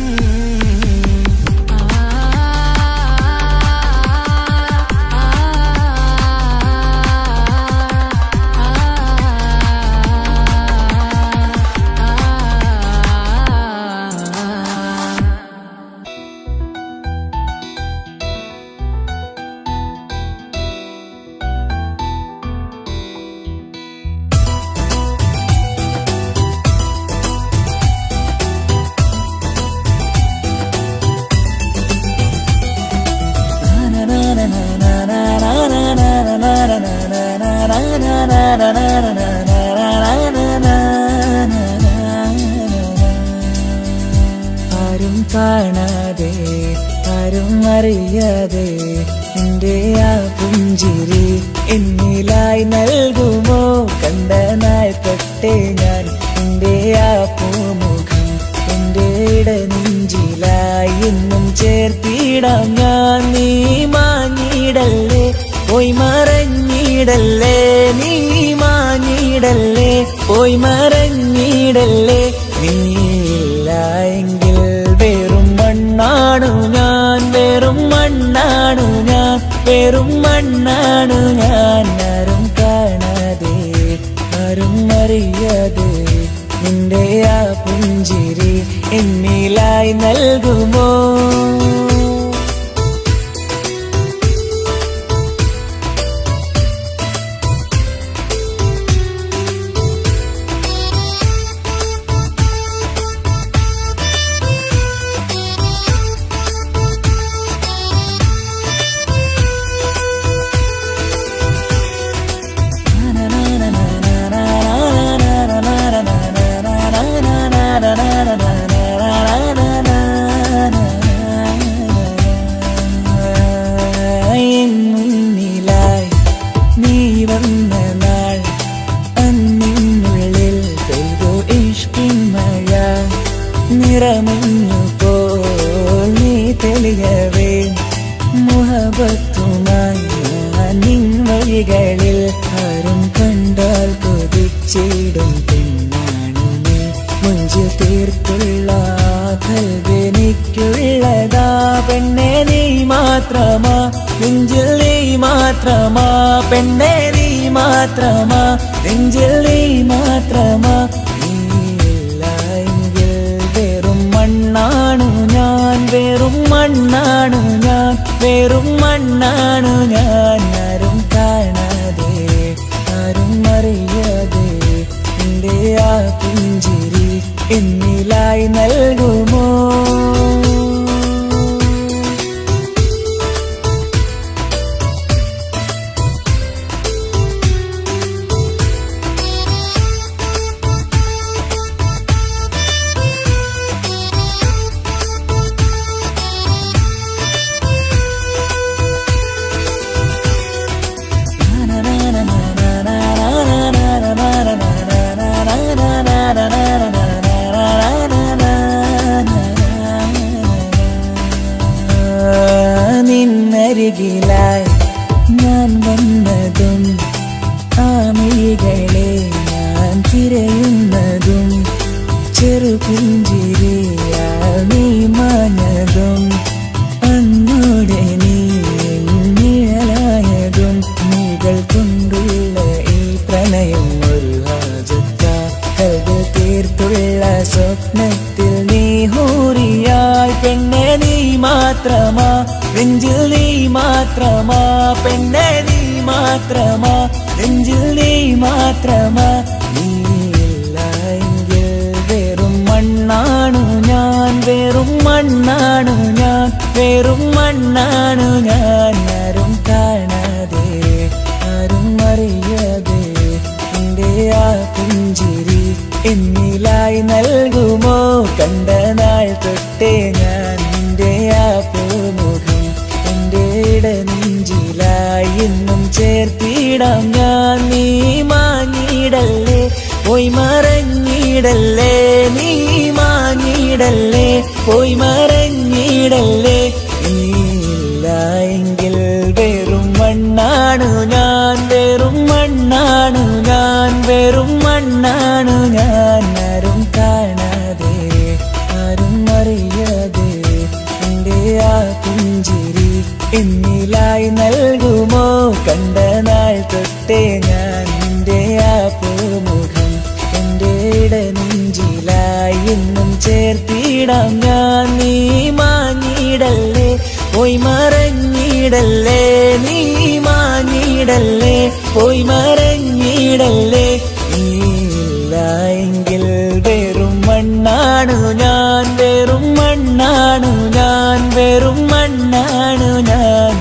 ആരും കാണാതെ ആരും അറിയാതെ നിന്റെ ആ പുഞ്ചിരി എന്നിലായി നൽകുമോ? കണ്ട നാൾ തൊട്ടേ ഞാൻ നിന്റെ ആ പൂമുഖം എന്റെ ഇടനെഞ്ചിലായി എന്നും ചേർത്തിടാം ഞാൻ. നീ മാഞ്ഞിടല്ലേ, പോയി മറഞ്ഞിടല്ലേ, നീ മാഞ്ഞിടല്ലേ, പോയി മറഞ്ഞിടല്ലേ. നീയില്ല എങ്കിൽ വെറും മണ്ണാണു ഞാൻ, വെറും മണ്ണാണു ഞാൻ, വെറും മണ്ണാണു ഞാൻ. ആരും കാണാതെ ആരും അറിയാതെ നിന്റെ ആ പുഞ്ചിരി എന്നിലായി നൽകുമോ? മുന്നിലായി നീ വന്ന നാൾ അന്നിനുള്ളിൽ പെയ്തു ഇഷ്കിൻ മഴ. നിറമഞ്ഞു പോൽ നീ തെളിയവേ മുഹബത്തുമായി നിൻ വഴികളിൽ. ആരും കണ്ടാൽ കൊതിച്ചിടും പെണ്ണാണു നീ, മുഞ്ചിൽ തീർത്തുള്ള കൽവെനിക്കുള്ളതാ. പെണ്ണെ നീ മാത്രമാ, നെഞ്ചിൽ നീ മാത്രമാ, പെണ്ണെ നീ മാത്രമാ, നെഞ്ചിൽ നീ മാത്രമാ. നീയില്ല എങ്കിൽ വെറും മണ്ണാണു ഞാൻ, വെറും മണ്ണാണു ഞാൻ, വെറും മണ്ണാണു ഞാൻ. ആരും കാണാതെ ആരും അറിയാതെ നിന്റെ ആ പുഞ്ചിരി എന്നിലായി നൽകുമോ? നിന്നരികിലായി ഞാൻ വന്നതും ആമികളെ ഞാൻ തിരയുന്നതും ചെറുപുഞ്ചിരിയാൽ നീ മാഞ്ഞതും അന്നോടെ നീ നിഴലായതും നീകൾ കൊണ്ടുള്ള ഈ പ്രണയം ഒരു ഹാജത്ത. കൽവിൽ തീർത്തുള്ള സ്വപ്നത്തിൽ നീ ഹൂറിയായി. പെണ്ണെ നീ മാത്രമാ, നെഞ്ചിൽ നീ മാത്രമാ, പെണ്ണെ നീ മാത്രമാ, നെഞ്ചിൽ നീ മാത്രമാ. നീയില്ല എങ്കിൽ വെറും മണ്ണാണു ഞാൻ, വെറും മണ്ണാണു ഞാൻ, വെറും മണ്ണാണു ഞാൻ. ആരും കാണാതെ ആരും അറിയാതെ നിന്റെ ആ പുഞ്ചിരി എന്നിലായി നൽകുമോ? കണ്ട നാൾ തൊട്ടേ ഞാൻ നിന്റെ ആ പൂമുഖം എന്റെ ഇടനെഞ്ചിലായി എന്നും ചേർത്തിടാം ഞാൻ. നീ മാഞ്ഞിടല്ലേ, പോയി മറഞ്ഞിടല്ലേ, നീ മാഞ്ഞിടല്ലേ, പോയി മറഞ്ഞിടല്ലേ. നീയില്ല എങ്കിൽ വെറും മണ്ണാണു ഞാൻ, വെറും മണ്ണാണു ഞാൻ, വെറും മണ്ണാണു ഞാൻ. ആരും കാണാതെ ആരും അറിയാതെ നിന്റെ ആ പുഞ്ചിരി എന്നിലായി നൽകുമോ? കണ്ട നാൾ തൊട്ടേ ഞാൻ നിന്റെ ആ പൂമുഖം എന്റെ ഇടനെഞ്ചിലായി എന്നും ചേർത്തിടാം ഞാൻ. നീ മാഞ്ഞിടല്ലേ, പോയി മറഞ്ഞിടല്ലേ, നീ മാഞ്ഞിടല്ലേ, പോയി മറഞ്ഞിടല്ലേ. നീയില്ല എങ്കിൽ വെറും മണ്ണാണു ഞാൻ, വെറും മണ്ണാണു ഞാൻ, വെറും മണ്ണാണു ഞാൻ.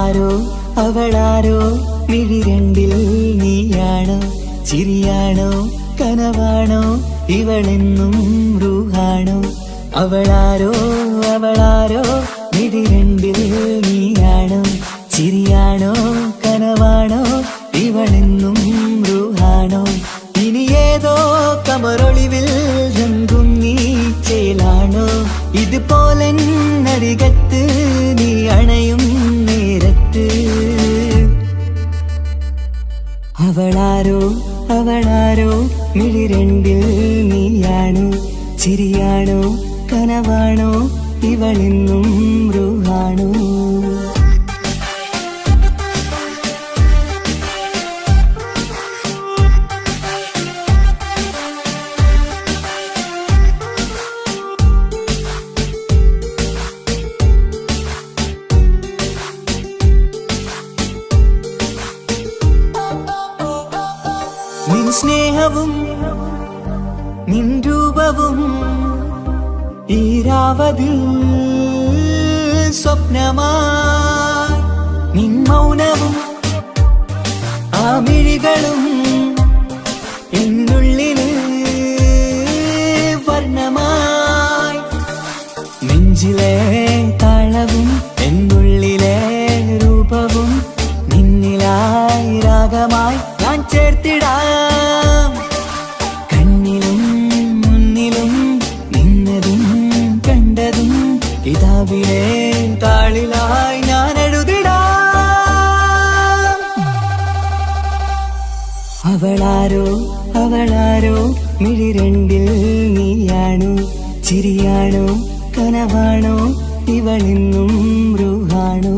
അവളാരോ അവളാരോ മിഴി രണ്ടിൽ നീയാണോ ചിരിയാണോ കനവാണോ ഇവളെന്നും റൂഹാണോ അവളാരോ അവളാരോ മിഴി രണ്ടിൽ നീയാണോ ചിരിയാണോ കനവാണോ ഇവളെന്നും റൂഹാണോ ഇനി ഏതോ കമറൊളിവിൽ രംഗും നീ ചേലാണോ ഇതുപോലെ നരികത്ത് നീ അണയും നേരത്ത് അവളാരോ അവളാരോ മിഴി രണ്ടിൽ നീയാണോ ചിരിയാണോ കനവാണോ ഇവളെന്നും റൂഹാണോ നിൻ സ്നേഹവും നിൻ രൂപവും ഈരാവതിൽ സ്വപ്നമായി നിൻ മൗനവും ആ മിഴികളും എന്നുള്ളില് വർണ്ണമായി നെഞ്ചിലെ താളവും എന്നുള്ളിലെ രൂപവും നിന്നിലായി രാഗമായി ഞാൻ ചേർത്തിടാം കണ്ണിലും മുന്നിലും നിന്നതും കണ്ടതും കിതാബിലെ താളിലായി ഞാൻ എഴുതിടാം അവളാരോ അവളാരോ മിഴി രണ്ടിൽ നീയാണോ ചിരിയാണോ കനവാണോ ഇവളെന്നും റൂഹാണോ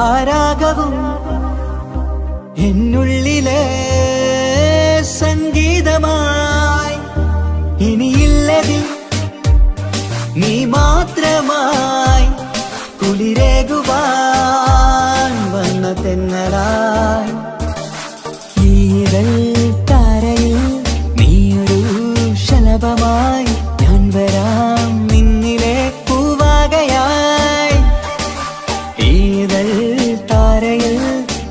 ആരാഗവും എന്നുള്ളിലെ സംഗീതമായി ഇനിയില്ലതിൽ നീ മാത്രമായി കുളിരേകുവാൻ വന്ന തെന്നലായി ഈതൽ താരയിൽ നീയൊരു ശലഭമായി ഞാൻ വരാം നിന്നിലെ പൂവാകയായി ഈതൽ താരയിൽ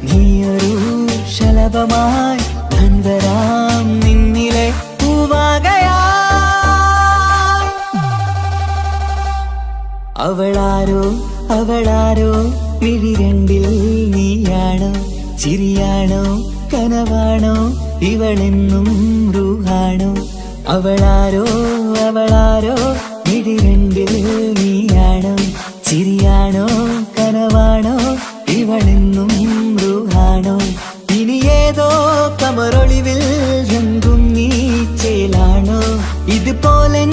നീയൊരു ശലഭമായി ഞാൻ വരാം നിന്നിലെ പൂവാകയായി അവളാരോ അവളാരോ മിഴി രണ്ടിൽ നീയാണോ ചിരിയാണോ കനവാണോ ഇവളെന്നും റൂഹാണോ അവളാരോ അവളാരോ മിഴി രണ്ടിൽ നീയാണോ ചിരിയാണോ കനവാണോ ഇവളെന്നും റൂഹാണോ ഇനി ഏതോ കമറൊളിവിൽ രംഗും നീ ചേലാണോ ഇതുപോലെ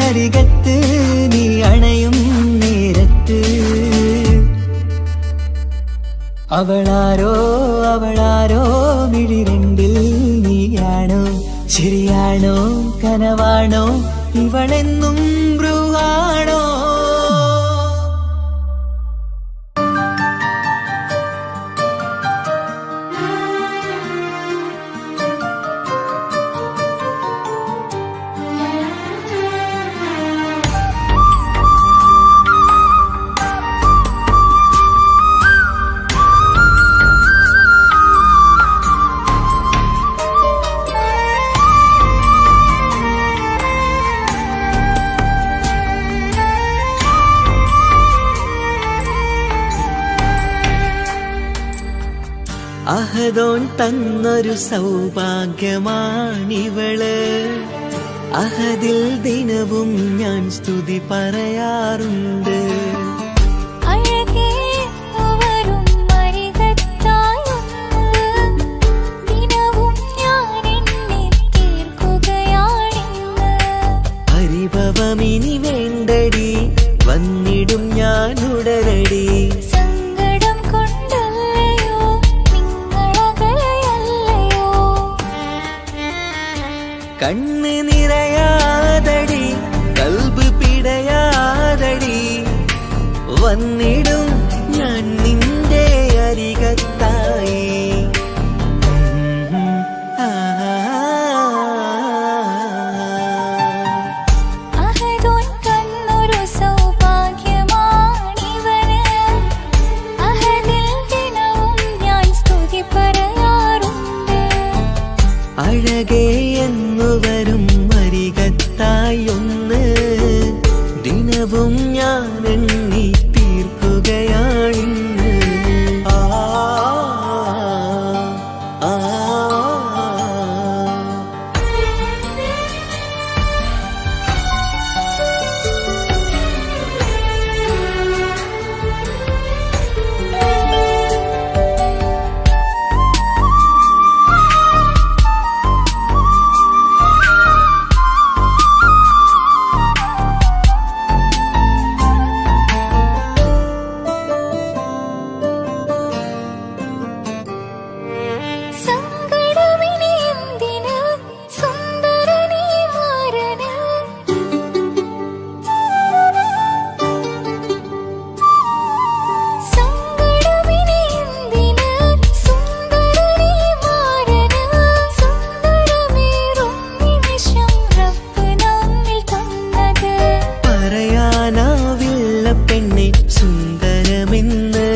നരികത്ത് നീ അണയും നേരത്ത് അവളാരോ അവളാരോ മിഴി രണ്ടിൽ നീയാണോ ചിരിയാണോ കനവാണോ ഇവളെന്നും റൂഹാണോ അഹദോൻ തന്നൊരു സൗഭാഗ്യമാണിവള് അഹദിൽ ദിനവും ഞാൻ സ്തുതി പറയാറുണ്ട് പരിഭവമിനി വേണ്ടടി വന്നിടും ഞാൻ ഉടനടി കണ്ണ് നീ വന്നിടും ഞാൻ നിന്റെ അരികത്തായി. അഹദോൻ തന്നൊരു സൗഭാഗ്യമാണിവന്. അഹദിൽ ദിനവും ഞാൻ സ്തുതി പറയാറുണ്ട്. അഴകേ എന്നു വരും അരികത്തായൊന്ന് ദിനവും ഞാൻ എണ്ണി തീർക്കുകയാണിന്ന്. ആ ആ സങ്കടമിനി എന്തിന് സുന്ദരനീ മാരന്. സങ്കടമിനി എന്തിന് സുന്ദരനീ മാരന്. സുന്ദരമേറും നിമിഷം റബ്ബ് നമ്മിൽ തന്നത്. പറയാനാവില്ല പെണ്ണെ സുന്ദരമെന്ന്.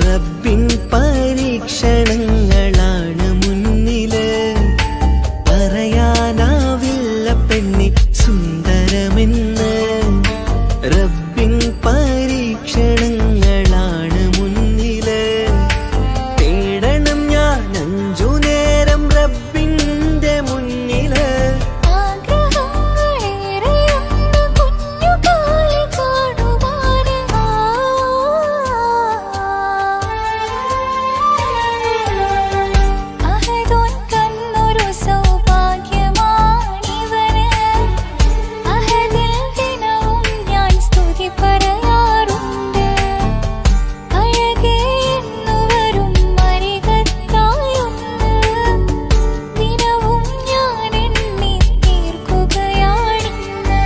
റബ്ബിൻ പരീക്ഷണങ്ങളാണ് മുന്നില്. പറയാനാവില്ല പെണ്ണെ സുന്ദരമെന്ന്. റബ്ബിൻ പരീക്ഷണങ്ങളാണ് മുന്നില്. തേടണം ഞാൻ 5 നേരം റബ്ബിന്റെ മുന്നില്. ആഗ്രഹങ്ങളേറെയുണ്ട് കുഞ്ഞുകാലി കാണുവാന്. അഹദോൻ തന്നൊരു സൗഭാഗ്യമാണിവന്. അഹദിൽ ദിനവും ഞാൻ സ്തുതി പറയാറുണ്ട്. അഴകേ എന്നു വരും അരികത്തായൊന്ന് ദിനവും ഞാൻ എണ്ണി തീർക്കുകയാണിന്ന്.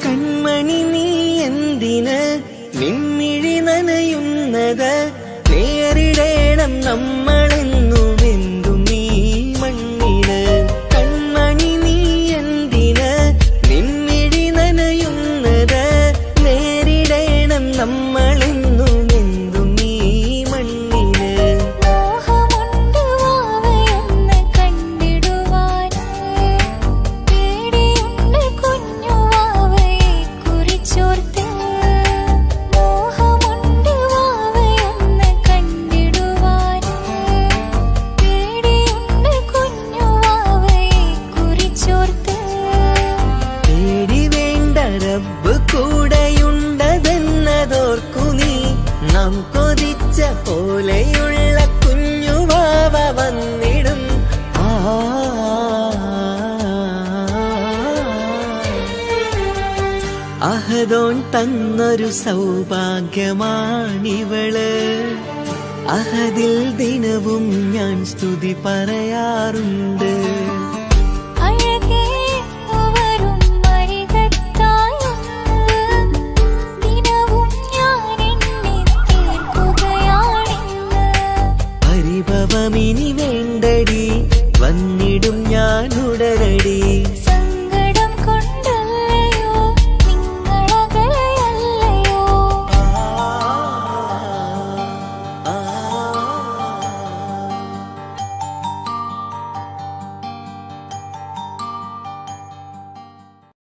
കൺമണി നീ എന്തിന് നിൻമിഴി നനയുന്നത്. നേരിടേണം നമ്മളെന്നും എന്തും ഈ മണ്ണില്. കൺമണി നീ എന്തിന് നിൻമിഴി നനയുന്നത്. നേരിടേണം നമ്മളെന്നും എന്തും ഈ മണ്ണില്. മോഹമുണ്ട് വാവയൊന്ന് കണ്ടിടുവാന്. പേടിയുണ്ട് കുഞ്ഞു വാവയെ കുറിച്ചോർത്ത്. മോഹമുണ്ട് വാവയൊന്ന് കണ്ടിടുവാന്. പേടിയുണ്ട് കുഞ്ഞു വാവയെ കുറിച്ചോർത്ത്. പേടി വേണ്ട റബ്ബ് കൂടെയുണ്ടതെന്നതോർക്കു നീ. നാം കൊതിച്ച പോലെയുള്ള കുഞ്ഞുവാവ വന്നിടും. ആ അഹദോൻ തന്നൊരു സൗഭാഗ്യമാണിവള്. അഹദിൽ ദിനവും ഞാൻ സ്തുതി പറയാറുണ്ട്.